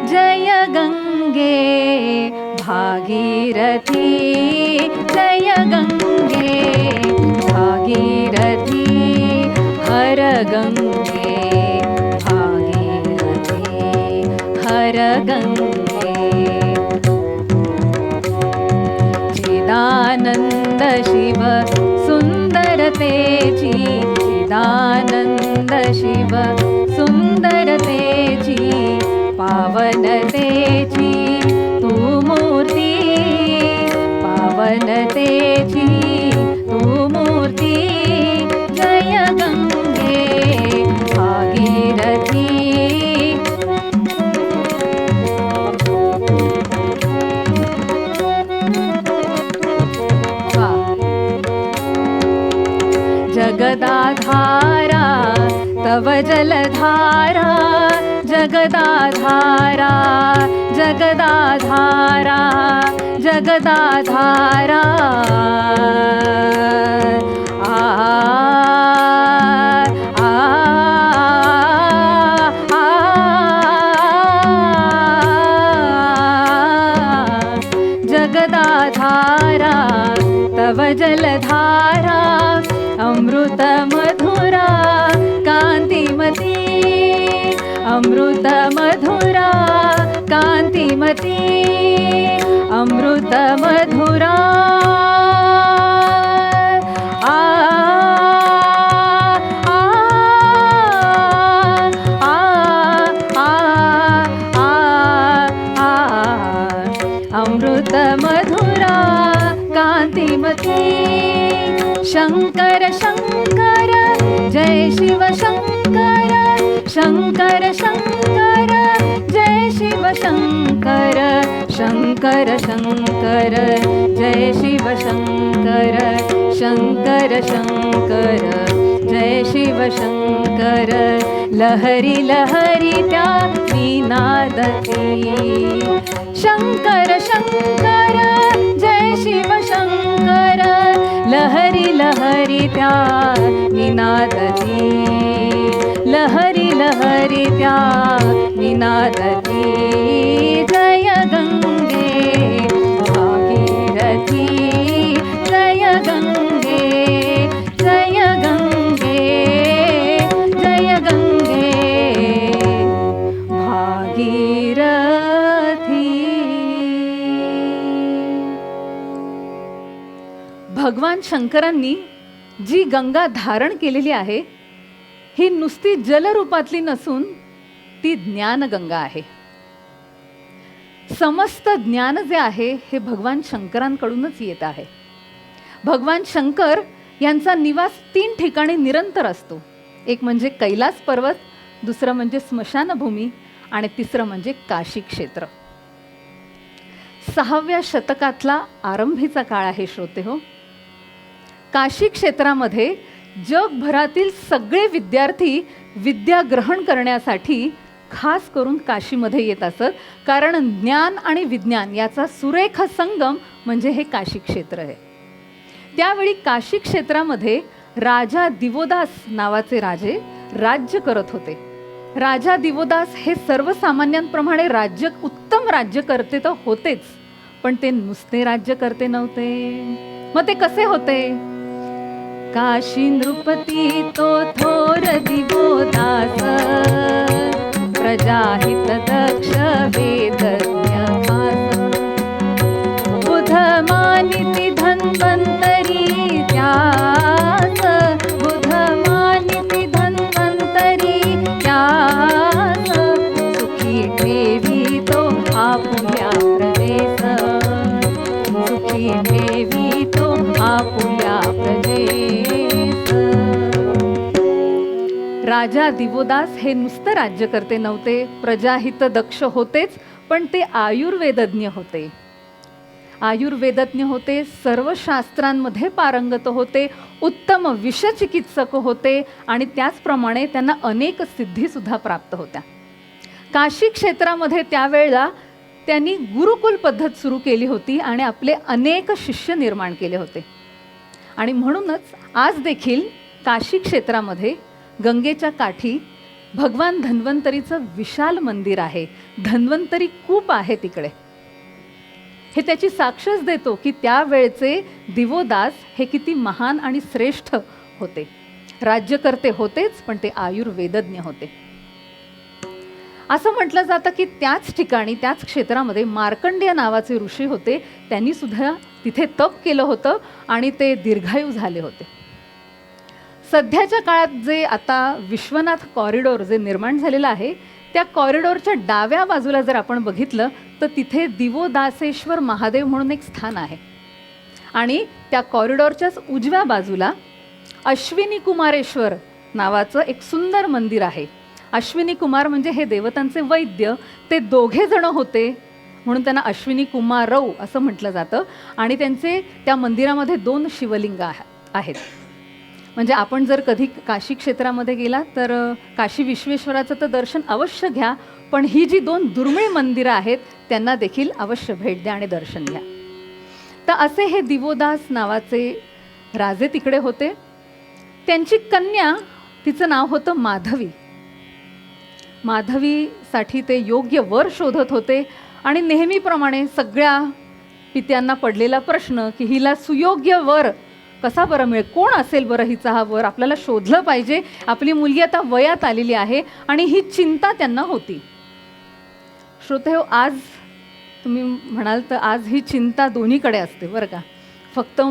जय गंगे भागीरथी, जय गंगे भागीरथी, हर गंगे भागीरथी, हर गंगे. चिदानंद शिव सुंदरतेची, चिदानंद शिव सुंदरतेची, पावनतेची तू मूर्ती, पावनतेची तू मूर्ती, जय गंगे भागीरथी. जगदाधारा तव जलधारा, जगदाधारा जगदाधारा जगदाधारा, आ आ जगदाधारा तव जलधारा, अमृत मधुरा कांतिमती, अमृत मधुरा कांतिमती, अमृत मधुरा. आ आ आ आ आ आ, अमृत मधुरा कांतिमती. शंकर शंकर जय शिव शंकर, शंकर शंकर जय शिव शंकर, शंकर शंकर जय शिव शंकर, शंकर शंकर जय शिव शंकर. लहरी लहरी त्या निनादती, शंकर शंकर जय शिव शंकर, लहरी लहरी त्या निनादती, लहरी लहरी त्या निनादती. जय गंगे भागीरथी, जय गंगे जय गंगे, जय गंगे शंकरांनी जी गंगा धारण केलेली आहे ही नुसती जलरूपातली नसून ती ज्ञानगंगा आहे. समस्त ज्ञान जे आहे हे भगवान शंकरांकडूनच येत आहे. भगवान शंकर यांचा निवास 3 ठिकाणी निरंतर असतो. एक म्हणजे कैलास पर्वत, दुसरं म्हणजे स्मशानभूमी आणि तिसरं म्हणजे काशी क्षेत्र. 6व्या शतकातला आरंभीचा काळ आहे श्रोते हो. काशी क्षेत्रामध्ये जगभरातील सगळे विद्यार्थी विद्या ग्रहण करण्यासाठी खास करून काशीमध्ये येत असत, कारण ज्ञान आणि विज्ञान याचा सुरेख संगम म्हणजे हे काशी क्षेत्र आहे. त्यावेळी काशी क्षेत्रामध्ये राजा दिवोदास नावाचे राजे राज्य करत होते. राजा दिवोदास हे सर्वसामान्यांप्रमाणे उत्तम राज्यकर्ते तर होतेच, पण ते नुसते राज्यकर्ते नव्हते. मग ते कसे होते? काशी नृपती तो थोर दिवोदास, प्रजाहित दक्ष वेदज्ञ खास, बुध मानिती धन्वंतरी त्यास, बुध मानिती धन्वंतरी त्यास, सुखी ठेवी तो आपुल्या प्रदेश, सुखी ठेवी तो आपुल्या प्रदेश. राजा दिवोदास हे नुसतं राज्यकर्ते नव्हते, प्रजाहित दक्ष होतेच, पण ते आयुर्वेदज्ञ होते. आयुर्वेदज्ञ होते, सर्व शास्त्रांमध्ये पारंगत होते, उत्तम विषचिकित्सक होते आणि त्याचप्रमाणे त्यांना अनेक सिद्धीसुद्धा प्राप्त होत्या. काशी क्षेत्रामध्ये त्यावेळेला त्यांनी गुरुकुल पद्धत सुरू केली होती आणि आपले अनेक शिष्य निर्माण केले होते. आणि म्हणूनच आज देखील काशी क्षेत्रामध्ये गंगेच्या काठी भगवान धन्वंतरीचं विशाल मंदिर आहे. धन्वंतरी कूप आहे तिकडे. हे त्याची साक्षच देतो की त्यावेळचे दिवोदास हे किती महान आणि श्रेष्ठ होते. राज्यकर्ते होतेच, पण ते आयुर्वेदज्ञ होते. असं म्हटलं जातं की त्याच ठिकाणी, त्याच क्षेत्रामध्ये मार्कंडेय नावाचे ऋषी होते. त्यांनी सुद्धा तिथे तप केलं होतं आणि ते दीर्घायू झाले होते. सध्याच्या काळात जे आता विश्वनाथ कॉरिडॉर जे निर्माण झालेलं आहे, त्या कॉरिडॉरच्या डाव्या बाजूला जर आपण बघितलं तर तिथे दिवोदासेश्वर महादेव म्हणून एक स्थान आहे. आणि त्या कॉरिडॉरच्याच उजव्या बाजूला अश्विनी कुमारेश्वर नावाचं एक सुंदर मंदिर आहे. अश्विनी कुमार म्हणजे हे देवतांचे वैद्य. ते दोघे जण होते म्हणून त्यांना अश्विनी कुमारौ असं म्हटलं जातं. आणि त्यांचे त्या मंदिरामध्ये 2 शिवलिंग आहेत. म्हणजे आपण जर कधी काशी क्षेत्रामध्ये गेला तर काशी विश्वेश्वराचं तर दर्शन अवश्य घ्या, पण ही जी 2 दुर्मिळ मंदिरं आहेत त्यांना देखील अवश्य भेट द्या आणि दर्शन घ्या. तर असे हे दिवोदास नावाचे राजे तिकडे होते. त्यांची कन्या, तिचं नाव होतं माधवी. माधवीसाठी ते योग्य वर शोधत होते आणि नेहमीप्रमाणे सगळ्या पित्यांना पडलेला प्रश्न की हिला सुयोग्य वर कसा बरं मिळेल, कोण असेल बरं हिचा हा वर, आपल्याला शोधलं पाहिजे. आपली मुलगी आता वयात आलेली आहे आणि ही चिंता त्यांना होती. श्रोतेहो, आज तुम्ही म्हणाल तर आज ही चिंता दोन्हीकडे असते बरं का. फक्त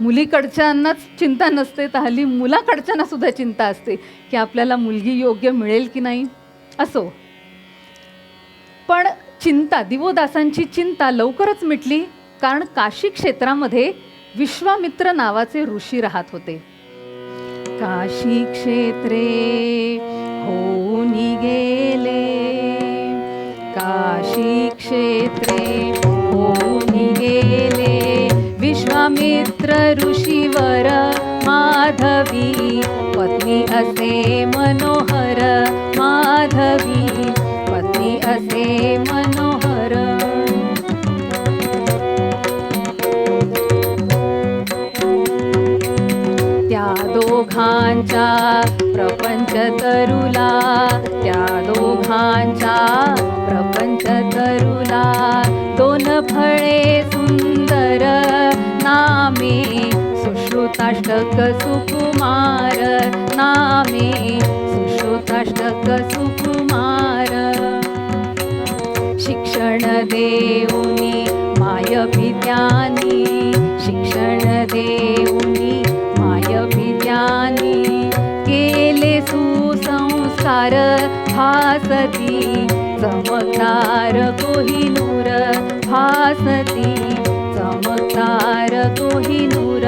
मुलीकडच्यांनाच चिंता नसते, तर हल्ली मुलाकडच्यांना सुद्धा चिंता असते की आपल्याला मुलगी योग्य मिळेल की नाही. असो, पण चिंता, दिवोदासांची चिंता लवकरच मिटली, कारण काशी क्षेत्रामध्ये विश्वामित्र नावाचे ऋषी राहत होते. काशी क्षेत्रे होऊन गेले, काशी क्षेत्रे होऊन गेले, विश्वामित्र ऋषीवर माधवी पत्नी असे मनोहर, माधवी पत्नी असे मनोहर. त्या दोघांच्या प्रपंच तरुला, त्या दोघांच्या प्रपंच तरुला, 2 फळे सुंदर नामे सुश्रुताष्टक सुकुमार, नामे सुश्रुताष्टक सुकुमार. शिक्षण देऊनी माय पित्यानी, शिक्षण देऊनी मायभित्यानी केले सुसंस्कार भासती चमत्कार कोहिनूर भासती चमत्कार कोहिनूर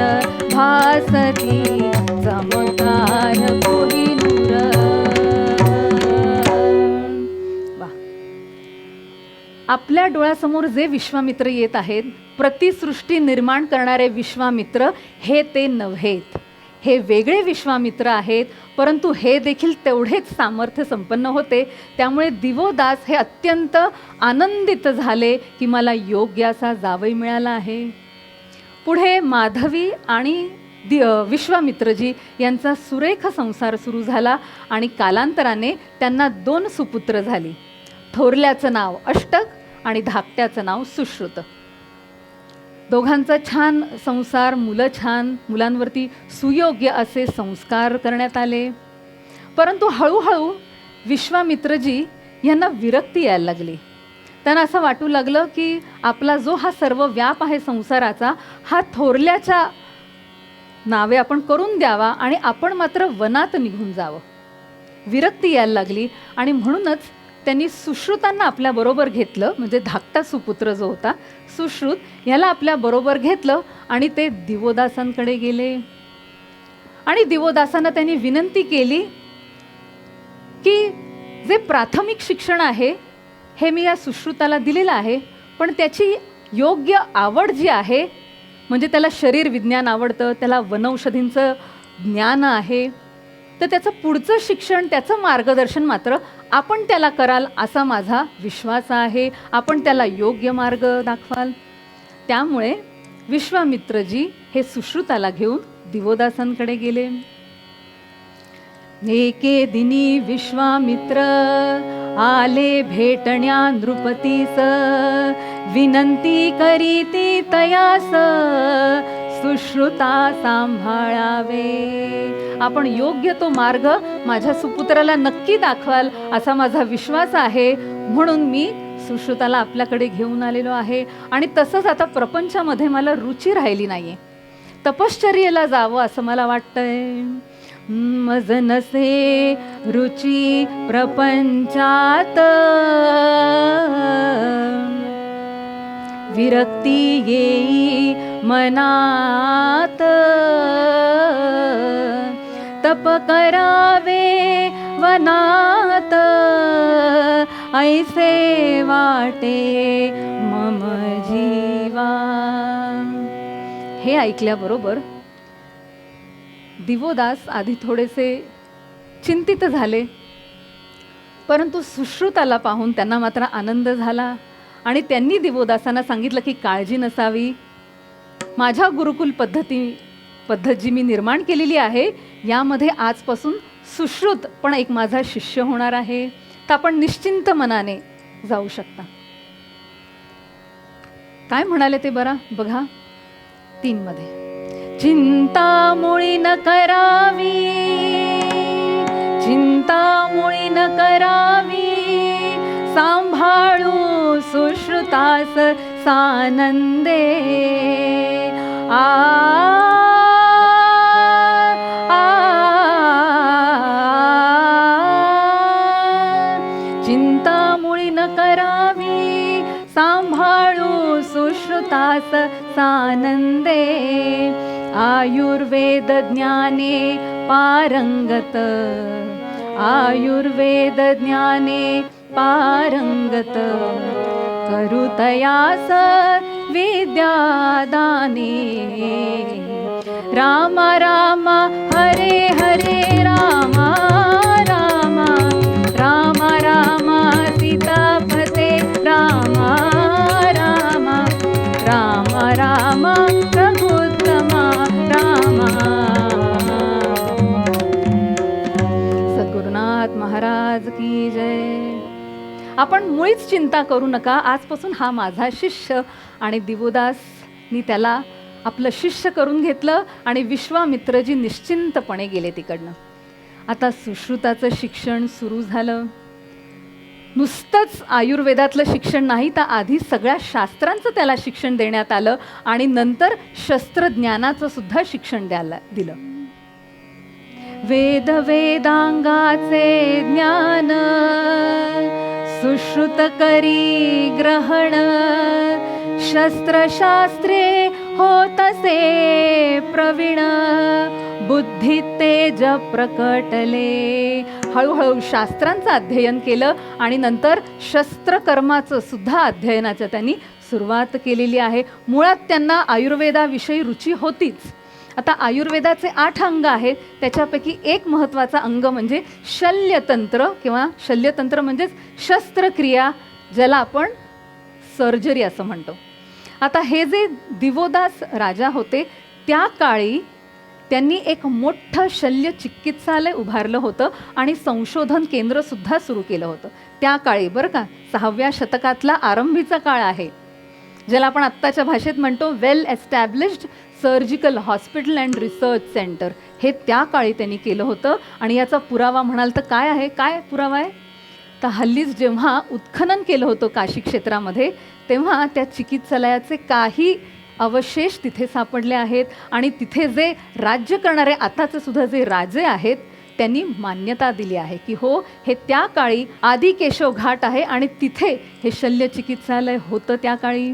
भासती चमत्कार कोहिनूर. वा. आपल्या डोळ्यासमोर जे विश्वामित्र येत आहेत, प्रतिसृष्टी निर्माण करणारे विश्वामित्र हे ते नव्हेत. हे वेगळे विश्वामित्र आहेत, परंतु हे देखील तेवढेच सामर्थ्य संपन्न होते. त्यामुळे दिवोदास हे अत्यंत आनंदित झाले की मला योग्य असा जावई मिळाला आहे. पुढे माधवी आणि विश्वामित्रजी यांचा सुरेख संसार सुरू झाला आणि कालांतराने त्यांना 2 सुपुत्र झाली. थोरल्याचं नाव अष्टक आणि धाकट्याचं नाव सुश्रुत. दोघांचा छान संसार, मुलं छान, मुलांवरती सुयोग्य असे संस्कार करण्यात आले. परंतु हळूहळू विश्वामित्रजी यांना विरक्ती यायला लागली. त्यांना असं वाटू लागलं की आपला जो हा सर्व व्याप आहे संसाराचा, हा थोरल्याच्या नावे आपण करून द्यावा आणि आपण मात्र वनात निघून जावं. विरक्ती यायला लागली आणि म्हणूनच त्यांनी सुश्रुतांना आपल्याबरोबर घेतलं. म्हणजे धाकटा सुपुत्र जो होता सुश्रुत, ह्याला आपल्याबरोबर घेतलं आणि ते दिवोदासांकडे गेले. आणि दिवोदासांना त्यांनी विनंती केली की जे प्राथमिक शिक्षण आहे हे मी या सुश्रुताला दिलेलं आहे, पण त्याची योग्य आवड जी आहे, म्हणजे त्याला शरीर विज्ञान आवडतं, त्याला वनौषधींचं ज्ञान आहे, तर त्याचं पुढचं शिक्षण, त्याचं मार्गदर्शन मात्र आपण त्याला कराल असा माझा विश्वास आहे. आपण त्याला योग्य मार्ग दाखवाल. त्यामुळे विश्वामित्रजी हे सुश्रुताला घेऊन दिवोदासांकडे गेले. एके दिनी विश्वामित्र आले भेटण्या नृपतीस, विनंती करीती तयास सुश्रुता सांभाळावे. आपण योग्य तो मार्ग माझ्या सुपुत्राला नक्की दाखवाल असा माझा विश्वास आहे, म्हणून मी सुश्रुताला आपल्याकडे घेऊन आलेलो आहे. आणि तसंच आता प्रपंचामध्ये मला रुची राहिली नाहीये, तपश्चर्येला जावं असं मला वाटतंय. मज नसे रुची प्रपंचात, विरक्ती येई मनात, तप करावे वनात, ऐसे वाटे मम जीवा. हे ऐकल्याबरोबर दिवोदास आधी थोडेसे चिंतित झाले, परंतु सुश्रुताला पाहून त्यांना मात्र आनंद झाला. आणि त्यांनी दिवोदासांना सांगितलं की काळजी नसावी, माझ्या गुरुकुल पद्धत जी मी निर्माण केलेली आहे, यामध्ये आजपासून सुश्रुत पण एक माझा शिष्य होणार आहे, तर आपण निश्चिंत मनाने जाऊ शकता. काय म्हणाले ते बघा 3 मध्ये. चिंता मुळी न करावी, चिंता मुळी न करावी, सांभाळू सुश्रुतास सानंदे. चिंता मुळी न करावी, सांभाळू सुश्रुतास सानंदे. आयुर्वेद ज्ञाने पारंगत, आयुर्वेद ज्ञाने पारंगत, करुतयास विद्यादाने. राम राम हरे हरे, राम राम राम राम सीतापते, राम राम राम राम प्रभुत्तमा, राम. सद्गुरुनाथ महाराज की जय. आपण मुळीच चिंता करू नका, आजपासून हा माझा शिष्य. आणि दिवोदासनी त्याला आपलं शिष्य करून घेतलं आणि विश्वामित्रजी निश्चिंतपणे गेले तिकडनं. आता सुश्रुताचं शिक्षण सुरू झालं. नुसतंच आयुर्वेदातलं शिक्षण नाही, तर आधी सगळ्या शास्त्रांचं त्याला शिक्षण देण्यात आलं आणि नंतर शस्त्रज्ञानाचं सुद्धा शिक्षण दिलं. वेद वेदांगाचे ज्ञान सुश्रुत करी ग्रहण, शस्त्रशास्त्रे होतसे प्रवीण, बुद्धी तेज प्रकटले. हळूहळू शास्त्रांचं अध्ययन केलं आणि नंतर शस्त्रकर्माचं सुद्धा अध्ययनाच्या त्यांनी सुरुवात केलेली आहे. मुळात त्यांना आयुर्वेदाविषयी रुची होतीच. आता आयुर्वेदाचे 8 अंग आहेत, त्याच्यापैकी एक महत्त्वाचा अंग म्हणजे शल्यतंत्र किंवा शल्यतंत्र म्हणजेच शस्त्रक्रिया, ज्याला आपण सर्जरी असं म्हणतो. आता हे जे दिवोदास राजा होते त्या काळी त्यांनी एक मोठं शल्य चिकित्सालय उभारलं होतं आणि संशोधन केंद्रसुद्धा सुरू केलं होतं त्या काळी, बरं का. 6व्या शतकातला आरंभीचा काळ आहे, ज्याला आपण आत्ताच्या भाषेत म्हणतो well established surgical hospital and research centre. हे त्या काळी त्यांनी केलं होतं. आणि याचा पुरावा म्हणाल तर काय आहे, काय पुरावा आहे? तर हल्लीच जेव्हा उत्खनन केलं होतं काशी क्षेत्रामध्ये, तेव्हा त्या चिकित्सालयाचे काही अवशेष तिथे सापडले आहेत आणि तिथे जे राज्य करणारे आताचे सुद्धा जे राजे आहेत त्यांनी मान्यता दिली आहे की हो, हे त्या काळी आदि केशव घाट आहे आणि तिथे हे शल्य चिकित्सालय होतं त्या काळी.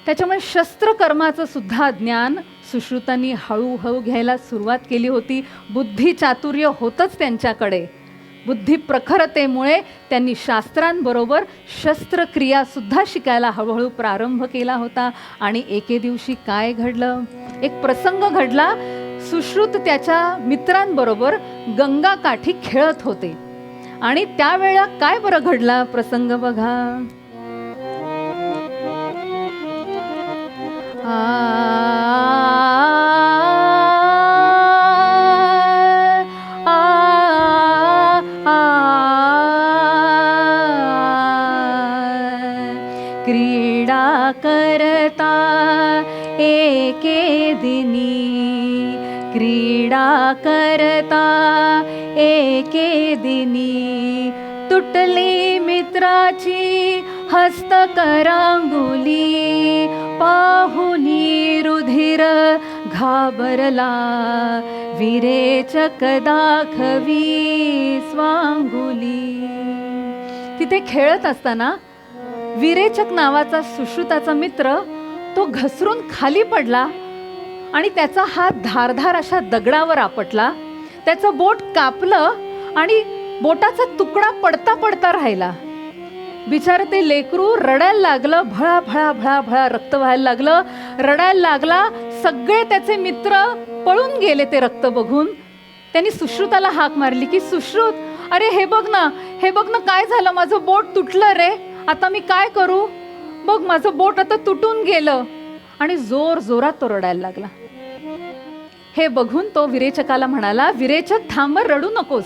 त्याच्यामुळे शस्त्रकर्माचं सुद्धा ज्ञान सुश्रुतांनी हळूहळू घ्यायला सुरुवात केली होती. बुद्धी चातुर्य होतंच त्यांच्याकडे. बुद्धी प्रखरतेमुळे त्यांनी शास्त्रांबरोबर शस्त्रक्रियासुद्धा शिकायला हळूहळू प्रारंभ केला होता. आणि एके दिवशी काय घडलं, एक प्रसंग घडला. सुश्रुत त्याच्या मित्रांबरोबर गंगाकाठी खेळत होते आणि त्यावेळेला काय बरं घडला प्रसंग बघा. क्रीडा करता एके दिनी, क्रीडा करता एके दिनी, तुटली मित्राची हस्तकरांगुली, पाहुनी रुधिर घाबरला, विरेचक दाखवी स्वांगुली. तिथे खेळत असताना विरेचक नावाचा सुश्रुताचा मित्र तो घसरून खाली पडला आणि त्याचा हात धारधार अशा दगडावर आपटला. त्याचं बोट कापलं आणि बोटाचा तुकडा पडता पडता राहिला. बिचारं ते लेकरू रडायला लागलं, भळा भळा भळा भळा रक्त व्हायला लागलं, रडायला लागला. सगळे त्याचे मित्र पळून गेले ते रक्त बघून. त्यांनी सुश्रुताला हाक मारली की सुश्रुत, अरे हे बघ ना, हे बघ ना, काय झालं, माझं बोट तुटलं रे, आता मी काय करू, बघ माझं बोट आता तुटून गेलं. आणि जोर जोरात तो रडायला लागला. हे बघून तो विरेचकाला म्हणाला, विरेचक थांब, रडू नकोस,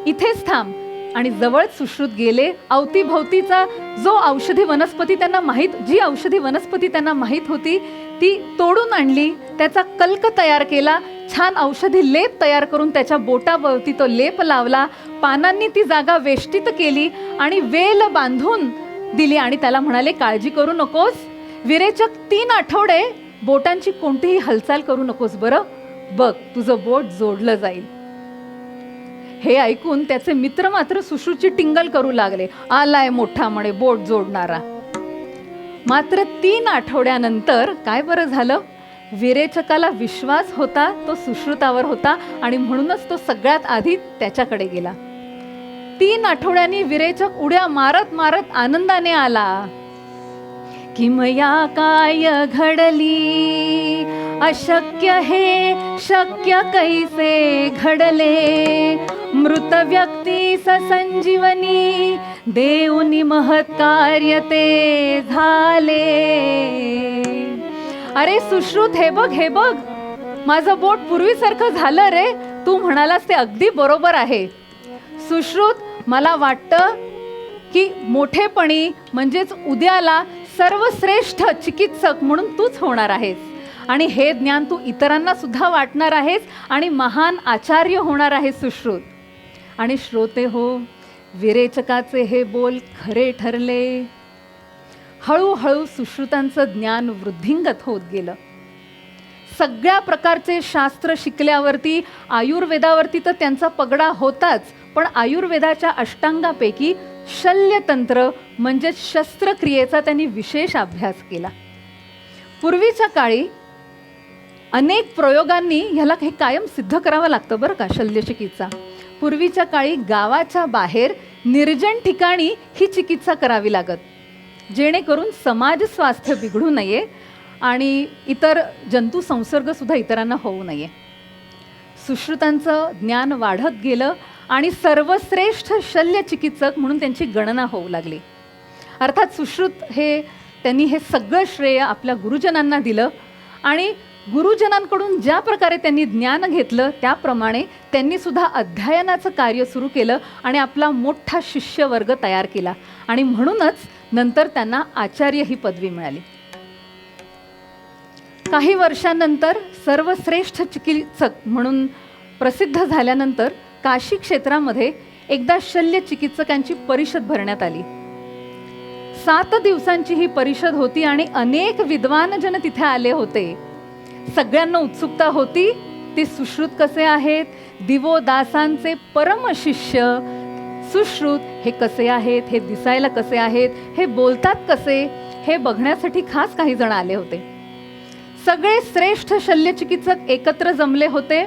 इथेच थांब. आणि जवळ सुश्रुत गेले. अवतीभवतीचा जो औषधी वनस्पती त्यांना माहीत, जी औषधी वनस्पती त्यांना माहीत होती ती तोडून आणली, त्याचा कल्क तयार केला, छान औषधी लेप तयार करून त्याच्या बोटाभोवती तो लेप लावला, पानांनी ती जागा वेष्टित केली आणि वेल बांधून दिली आणि त्याला म्हणाले, काळजी करू नकोस विरेचक, 3 आठवडे बोटांची कोणतीही हालचाल करू नकोस, बरं, बघ तुझं बोट जोडलं जाईल. हे ऐकून त्याचे मित्र मात्र सुश्रुतची टिंगल करू लागले, आलाय मोठा म्हणे बोट जोडणारा. मात्र 3 आठवड्यानंतर काय बरं झालं, विरेचकाला विश्वास होता तो सुश्रुतावर होता आणि म्हणूनच तो सगळ्यात आधी त्याच्याकडे गेला. 3 आठवड्यांनी विरेचक उड्या मारत मारत आनंदाने आला. किमया काय घडली, अशक्य हे शक्य कैसे घडले, मृत व्यक्ती संजीवनी, देऊनी महत् कार्य ते झाले. अरे सुश्रुत, हे बघ, हे बघ, माझं बोट पूर्वीसारखं झालं रे, तू म्हणालास ते अगदी बरोबर आहे. सुश्रुत, मला वाटतं की मोठेपणी म्हणजेच उद्याला सर्वश्रेष्ठ चिकित्सक म्हणून तूच होणार आहेस आणि हे ज्ञान तू इतरांना सुद्धा वाटणार आहेस आणि महान आचार्य होणार आहेस सुश्रुत. आणि श्रोते हो, विरेचकाचे हे बोल खरे ठरले. हळूहळू सुश्रुतांचं ज्ञान वृद्धिंगत होत गेलं. सगळ्या प्रकारचे शास्त्र शिकल्यावरती आयुर्वेदावरती तर त्यांचा पगडा होताच, पण आयुर्वेदाच्या अष्टांगापैकी शल्यतंत्र म्हणजे शस्त्रक्रियेचा त्यांनी विशेष अभ्यास केला. पूर्वीच्या काळी अनेक प्रयोगांनी ह्याला हे कायम सिद्ध करावं लागतं बरं का शल्यचिकित्सा. पूर्वीच्या काळी गावाच्या बाहेर निर्जन ठिकाणी ही चिकित्सा करावी लागत, जेणेकरून समाज स्वास्थ्य बिघडू नये आणि इतर जंतू संसर्गसुद्धा इतरांना होऊ नये. सुश्रुतांचं ज्ञान वाढत गेलं आणि सर्वश्रेष्ठ शल्यचिकित्सक म्हणून त्यांची गणना होऊ लागली. अर्थात सुश्रुत त्यांनी हे सगळं श्रेय आपल्या गुरुजनांना दिलं आणि गुरुजनांकडून ज्या प्रकारे त्यांनी ज्ञान घेतलं त्याप्रमाणे त्यांनी सुद्धा अध्ययनाचं कार्य सुरू केलं आणि आपला मोठा शिष्यवर्ग तयार केला आणि म्हणूनच नंतर त्यांना आचार्य ही पदवी मिळाली. काही वर्षांनंतर सर्वश्रेष्ठ चिकित्सक म्हणून प्रसिद्ध झाल्यानंतर काशी क्षेत्रामध्ये एकदा शल्य चिकित्सकांची परिषद भरण्यात आली. 7 दिवसांची ही परिषद होती आणि अनेक विद्वान जन तिथे आले होते. सगळ्यांना उत्सुकता होती ते सुश्रुत कसे आहेत, दिवोदासांचे परम शिष्य सुश्रुत हे कसे आहेत, हे दिसायला कसे आहेत, हे बोलतात कसे, हे बघण्यासाठी खास काही जण आले होते. सगळे श्रेष्ठ शल्यचिकित्सक एकत्र जमले होते.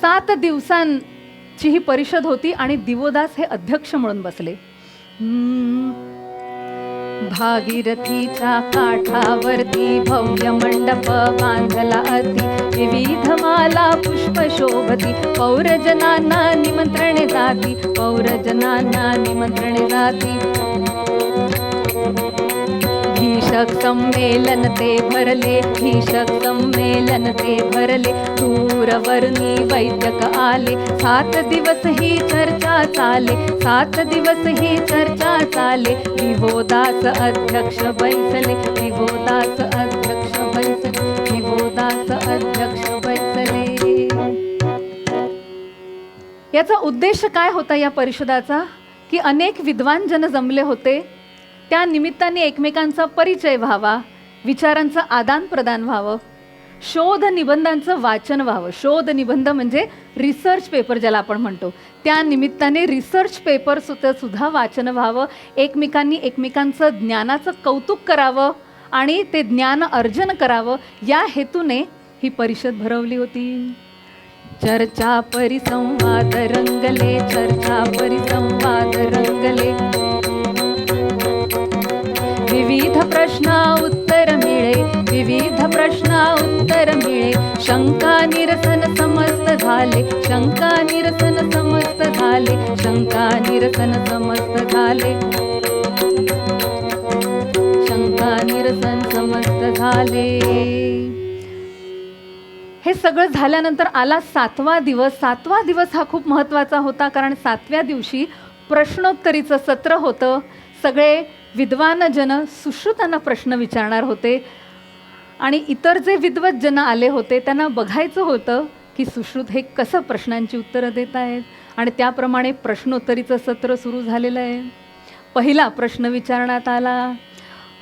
7 दिवसांची ही परिषद होती आणि दिवोदास हे अध्यक्ष म्हणून बसले. भागीरथीच्या काठावरती भव्य मंडप बांधला अति, विविध माला पुष्प शोभती, पौरजनांना निमंत्रणे जाती, पौरजनांना निमंत्रणे जाती. भीषक संमेलन ते भरले, भीषक संमेलन ते भरले, दूरवर्णी वैद्यक आले. 7 दिवस ही चर्चा चाले, 7 दिवस ही चर्चा चाले. दिवोदास अध्यक्ष बैसले, दिवोदास अध्यक्ष बैसले, दिवोदास अध्यक्ष बैसले. याचा उद्देश काय होता या परिषदाचा, की अनेक विद्वान जन जमले होते. त्या निमित्ताने एकमेकांचा परिचय व्हावा, विचारांचं आदान प्रदान व्हावं, शोध निबंधांचं वाचन व्हावं. शोध निबंध म्हणजे रिसर्च पेपर ज्याला आपण म्हणतो, त्या निमित्ताने रिसर्च पेपर सुद्धा वाचन व्हावं. एकमेकांनी एकमेकांचं ज्ञानाचं कौतुक करावं आणि ते ज्ञान अर्जन करावं, या हेतूने ही परिषद भरवली होती. चर्चा परिसंवाद रंगले, चर्चा परिसंवाद रंगले. विविध प्रश्न उत्तर मिळे, विविध प्रश्न उत्तर मिळे. शंका निरसन समस्त झाले, शंका निरसन समस्त झाले, शंका निरसन समस्त झाले, शंका निरसन समस्त झाले. हे सगळं झाल्यानंतर आला 7वा दिवस. 7वा दिवस हा खूप महत्त्वाचा होता, कारण 7व्या दिवशी प्रश्नोत्तरीचं सत्र होतं. सगळे विद्वान जन सुश्रुतांना प्रश्न विचारणार होते आणि इतर जे विद्वत जन आले होते त्यांना बघायचं होतं की सुश्रुत हे कसं प्रश्नांची उत्तरं देत आहेत. आणि त्याप्रमाणे प्रश्नोत्तरीचं सत्र सुरू झालेलं आहे. पहिला प्रश्न विचारण्यात आला,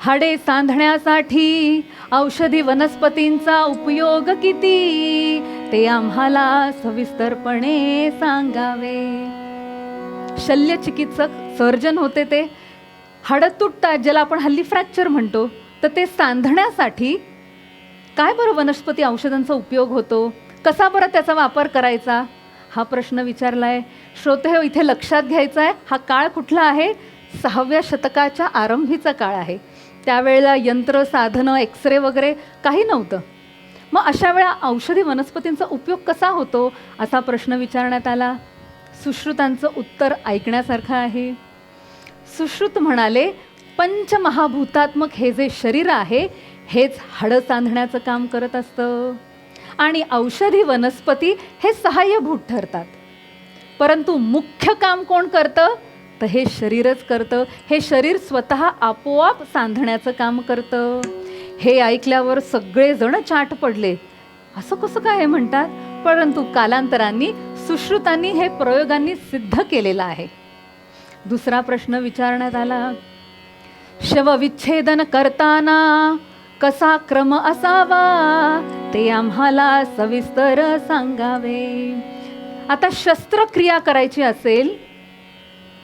हाडे सांधण्यासाठी औषधी वनस्पतींचा उपयोग किती, ते आम्हाला सविस्तरपणे सांगावे. शल्यचिकित्सक सर्जन होते ते. हाडं तुटतात, ज्याला आपण हल्ली फ्रॅक्चर म्हणतो, तर ते सांधण्यासाठी काय बरं वनस्पती औषधांचा उपयोग होतो, कसा बरं त्याचा वापर करायचा, हा प्रश्न विचारला आहे. श्रोते हो, इथे लक्षात घ्यायचा आहे, हा काळ कुठला आहे, 6व्या शतकाच्या आरंभीचा काळ आहे. त्यावेळेला यंत्र साधनं एक्सरे वगैरे काही नव्हतं. मग अशा वेळा औषधी वनस्पतींचा उपयोग कसा होतो असा प्रश्न विचारण्यात आला. सुश्रुतांचं उत्तर ऐकण्यासारखं आहे. सुश्रुत म्हणाले, पंचमहाभूतात्मक हे जे शरीर आहे हेच हाडं सांधण्याचं काम करत असतं आणि औषधी वनस्पती हे सहाय्यभूत ठरतात. परंतु मुख्य काम कोण करतं, तर हे शरीरच करतं. हे शरीर स्वतः आपोआप सांधण्याचं काम करतं. हे ऐकल्यावर सगळेजण चाट पडले. असं कसं काय म्हणतात. परंतु कालांतरांनी सुश्रुतांनी हे प्रयोगांनी सिद्ध केलेलं आहे. दुसरा प्रश्न विचारण्यात आला, शवविच्छेदन करताना कसा क्रम असावा ते आम्हाला सविस्तर सांगावे. आता शस्त्रक्रिया करायची असेल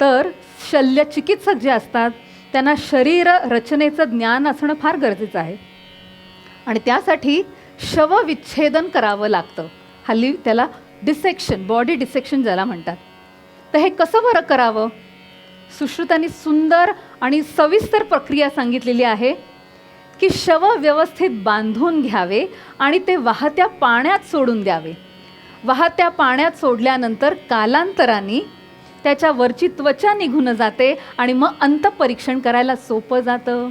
तर शल्यचिकित्सक जे असतात त्यांना शरीर रचनेचं ज्ञान असणं फार गरजेचं आहे आणि त्यासाठी शवविच्छेदन करावं लागतं. हल्ली त्याला डिसेक्शन, बॉडी डिसेक्शन ज्याला म्हणतात. तर हे कसं बरं करावं? सुश्रुतांनी सुंदर आणि सविस्तर प्रक्रिया सांगितलेली आहे की शव व्यवस्थित बांधून घ्यावे आणि ते वाहत्या पाण्यात सोडून द्यावे. वाहत्या पाण्यात सोडल्यानंतर कालांतराने त्याच्यावरची त्वचा निघून जाते आणि मग अंतःपरीक्षण करायला सोपं जातं.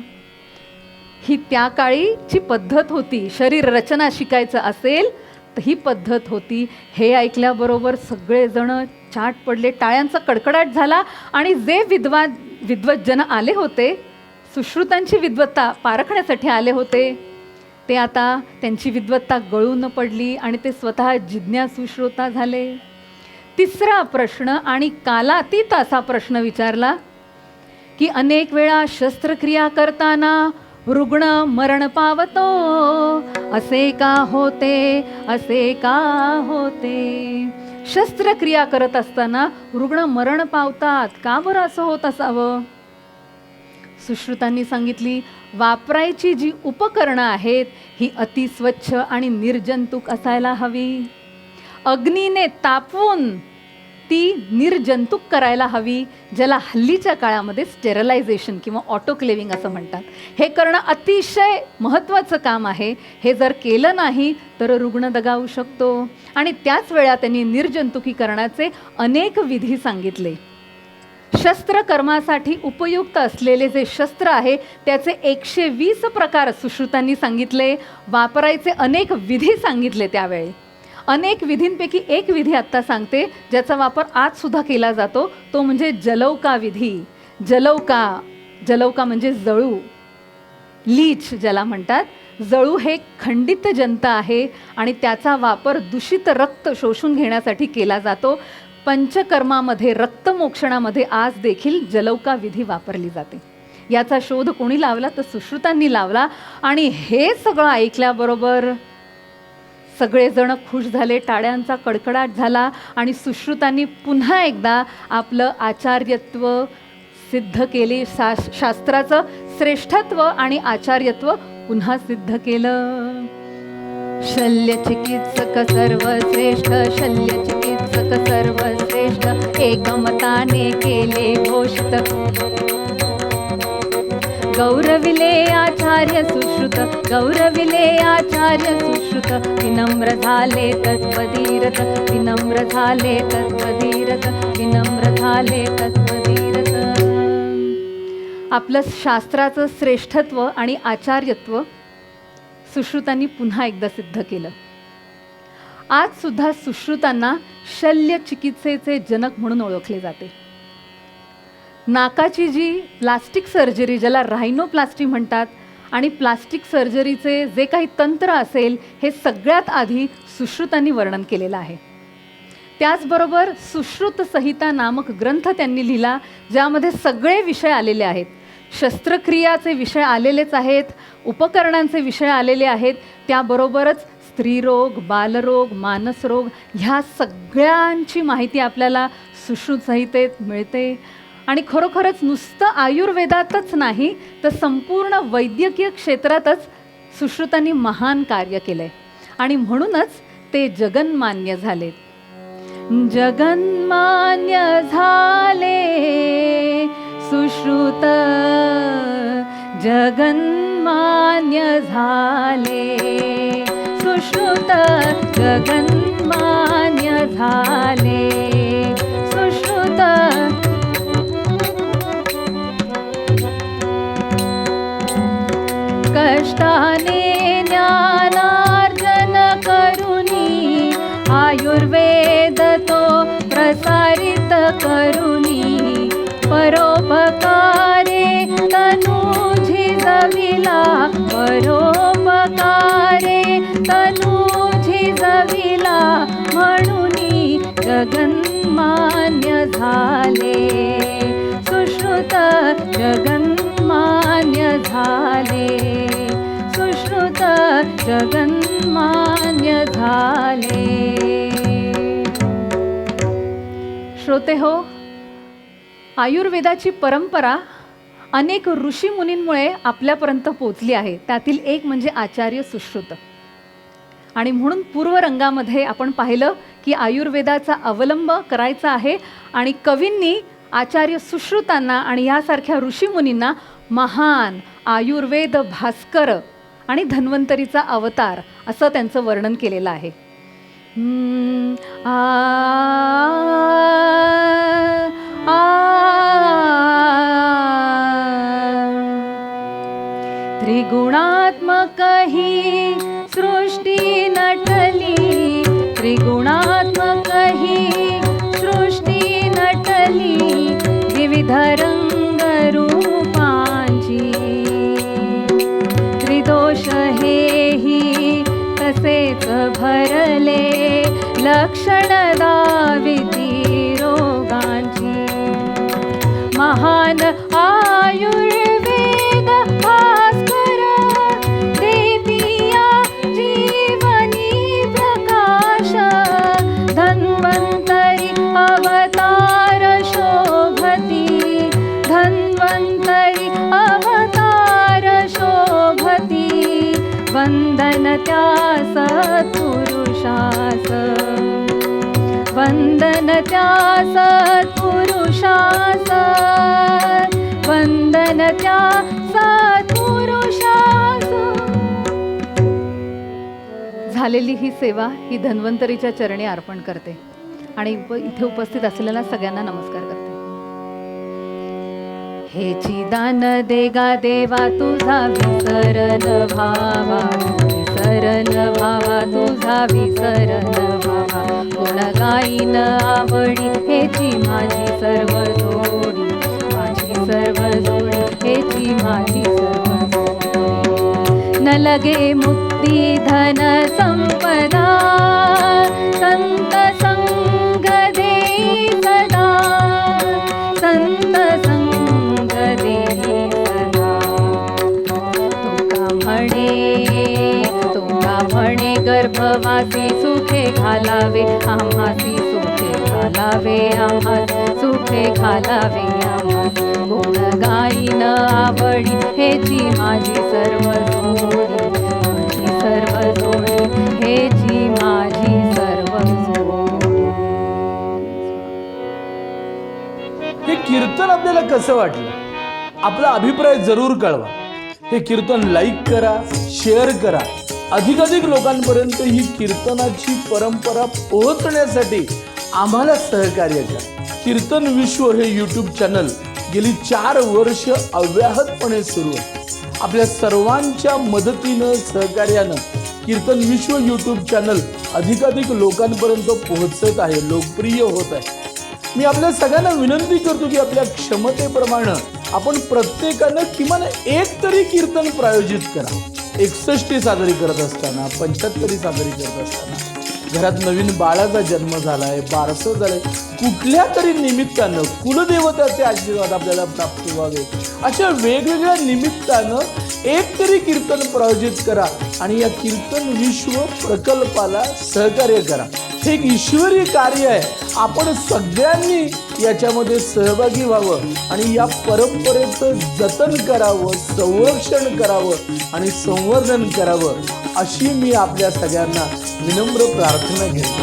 ही त्या काळीची पद्धत होती. शरीर रचना शिकायचं असेल तर ही पद्धत होती. हे ऐकल्याबरोबर सगळेजण चाट पडले, टाळ्यांचा कडकडाट झाला आणि जे विद्वज्जन आले होते, सुश्रुतांची विद्वत्ता पारखण्यासाठी आले होते, ते आता त्यांची विद्वत्ता गळून पडली आणि ते स्वतः जिज्ञासू श्रोता झाले. तिसरा प्रश्न आणि कालातीत असा प्रश्न विचारला की अनेक वेळा शस्त्रक्रिया करताना रुग्ण मरण पावतो, असे का होते, असे का होते? शस्त्रक्रिया करत असताना रुग्ण मरण पावतात, का बरं असं होत असावं? सुश्रुतांनी सांगितली, वापरायची जी उपकरणं आहेत ही अतिस्वच्छ आणि निर्जंतुक असायला हवी. अग्नीने तापवून ती निर्जंतुक करायला हवी, ज्याला हल्लीच्या काळामध्ये स्टेरलायझेशन किंवा ऑटोक्लेविंग असं म्हणतात. हे करणं अतिशय महत्त्वाचं काम आहे. हे जर केलं नाही तर रुग्ण दगावू शकतो. आणि त्याच वेळा त्यांनी निर्जंतुकीकरणाचे अनेक विधी सांगितले. शस्त्रकर्मासाठी उपयुक्त असलेले जे शस्त्र आहे त्याचे 120 प्रकार सुश्रुतांनी सांगितले. वापरायचे अनेक विधी सांगितले. त्यावेळी अनेक विधींपैकी एक विधी आत्ता सांगते ज्याचा वापर आजसुद्धा केला जातो, तो म्हणजे जलौका विधी. जलौका म्हणजे जळू, लीच ज्याला म्हणतात. जळू हे खंडित जंत आहे आणि त्याचा वापर दूषित रक्त शोषून घेण्यासाठी केला जातो. पंचकर्मामध्ये, रक्तमोक्षणामध्ये आज देखील जलौका विधी वापरली जाते. याचा शोध कोणी लावला तर सुश्रुतांनी लावला. आणि हे सगळं ऐकल्याबरोबर सगळेजण खुश झाले, टाळ्यांचा कडकडाट झाला आणि सुश्रुतांनी पुन्हा एकदा आपलं आचार्यत्व सिद्ध केले. शास्त्राचं श्रेष्ठत्व आणि आचार्यत्व पुन्हा सिद्ध केलं. शल्यचिकित्सक सर्वश्रेष्ठ, शल्यचिकित्सक सर्वश्रेष्ठ, एकमताने केले घोषित. गौरविले आचार्य सुश्रुत, गौरविले आचार्य सुश्रुत, विनम्र झाले तत्त्वधीरत, विनम्र झाले तत्त्वधीरत, विनम्र झाले तत्त्वधीरत. आपलं शास्त्राचं श्रेष्ठत्व आणि आचार्यत्व सुश्रुतांनी पुन्हा एकदा सिद्ध केलं. आज सुद्धा सुश्रुतांना शल्यचिकित्सेचे जनक म्हणून ओळखले जाते. नाकाची जी प्लास्टिक सर्जरी, ज्याला रायनोप्लास्टी म्हणतात, आणि प्लास्टिक सर्जरीचे जे काही तंत्र असेल हे सगळ्यात आधी सुश्रुतांनी वर्णन केलेलं आहे. त्याचबरोबर सुश्रुत संहिता नामक ग्रंथ त्यांनी लिहिला, ज्यामध्ये सगळे विषय आलेले आहेत. शस्त्रक्रियाचे विषय आलेलेच आहेत, उपकरणांचे विषय आलेले आहेत, त्याबरोबरच स्त्रीरोग, बालरोग, मानसरोग ह्या सगळ्यांची माहिती आपल्याला सुश्रुत संहितेत मिळते. आणि खरोखरच नुसतं आयुर्वेदातच नाही तर संपूर्ण वैद्यकीय क्षेत्रातच सुश्रुतांनी महान कार्य केलं आहे आणि म्हणूनच ते जगन्मान्य झाले. जगन्मान्य झाले सुश्रुत, जगन्मान्य झाले सुश्रुत, जगन्मान्य झाले सुश्रुत. कष्टाने ज्ञानार्जन करुनी, आयुर्वेद तो प्रसारित करुनी, परोपकारे तनु झिजविला, परोपकारे तनु झिजविला, म्हणूनी जगन्मान्य झाले सुश्रुत जगन्मान्य झाले, सुश्रुत जगन्मान्य झाले. श्रोते हो, आयुर्वेदाची परंपरा अनेक ऋषीमुनींमुळे आपल्यापर्यंत पोचली आहे. त्यातील एक म्हणजे आचार्य सुश्रुत. आणि म्हणून पूर्वरंगामध्ये आपण पाहिलं की आयुर्वेदाचा अवलंब करायचा आहे आणि कवींनी आचार्य सुश्रुतांना आणि यासारख्या ऋषीमुनींना महान आयुर्वेद भास्कर आणि धन्वंतरीचा अवतार असं त्यांचं वर्णन केलेलं आहे. त्रिगुणात्मक ही सृष्टी नटली, त्रिगुणात्मक ही सृष्टी नटली, विविध रंग रूपांची. त्रिदोष हेही तसेच भरले, लक्षण दाविती रोगांची. महान आयुर्वेद भास्कर देतिया जीवनी प्रकाश, धन्वंतरी अवतार शोभती, धन्वंतरी अवतार शोभती. वंदन त्या सत्पुरुषास, वंदन त्या सत्पुरुषास, वंदन त्या सत्पुरुषास. झालेली ही सेवा ही धन्वंतरीच्या चरणी अर्पण करते आणि इथे उपस्थित असलेल्या सगळ्यांना नमस्कार करते. हेची दान देगा देवा तुझा विसरन भावा, विसरन भावा तुझा विसरन भावा. गुण गाईन आवडी हेची माझी सर्व जोडी, माझी सर्व जोडी हेची माझी सर्व जोडी. न लगे मुक्ती धन संपदा, संत संग दे सदा, संत संग दे सदा. तुका म्हणे गर्भवासी सुखे घालावे, आम्हासी सुखे घालावे, आम्हासी सुखे घालावे, आम्हासी. गुण गाईन आवडी हेची माझी सर्व जोडी, माझी सर्व जोडी हेची माझी सर्व जोडी. हे कीर्तन आपल्याला कसं वाटलं? आपला अभिप्राय जरूर कळवा. हे कीर्तन लाईक करा, शेअर करा. अधिकाधिक लोकांपर्यंत ही कीर्तनाची परंपरा पोहोचण्यासाठी आम्हाला सहकार्य करा. कीर्तन विश्व हे यूट्यूब चॅनल गेली 4 वर्ष अव्याहतपणे सुरू आहे. आपल्या सर्वांच्या मदतीनं, सहकार्यानं कीर्तन विश्व यूट्यूब चॅनल अधिकाधिक लोकांपर्यंत पोहोचत आहे, लोकप्रिय होत आहे. मी आपल्या सगळ्यांना विनंती करतो की आपल्या क्षमतेप्रमाणे आपण प्रत्येकानं किमान एक तरी कीर्तन प्रायोजित करा. 61 साजरी करत असताना, 75 साजरी करत असताना, घरात नवीन बाळाचा जन्म झालाय, बारसं झालंय, कुठल्या तरी निमित्तानं कुलदेवताचे आशीर्वाद आपल्याला प्राप्त व्हावे, अशा वेगवेगळ्या निमित्तानं एक तरी कीर्तन प्रायोजित करा आणि या कीर्तन विश्व प्रकल्पाला सहकार्य करा. हे एक ईश्वरी कार्य आहे. आपण सगळ्यांनी याच्यामध्ये सहभागी व्हावं आणि या परंपरेचं जतन करावं, संरक्षण करावं आणि संवर्धन करावं अशी मी आपल्या सगळ्यांना विनम्र प्रार्थना घेतो.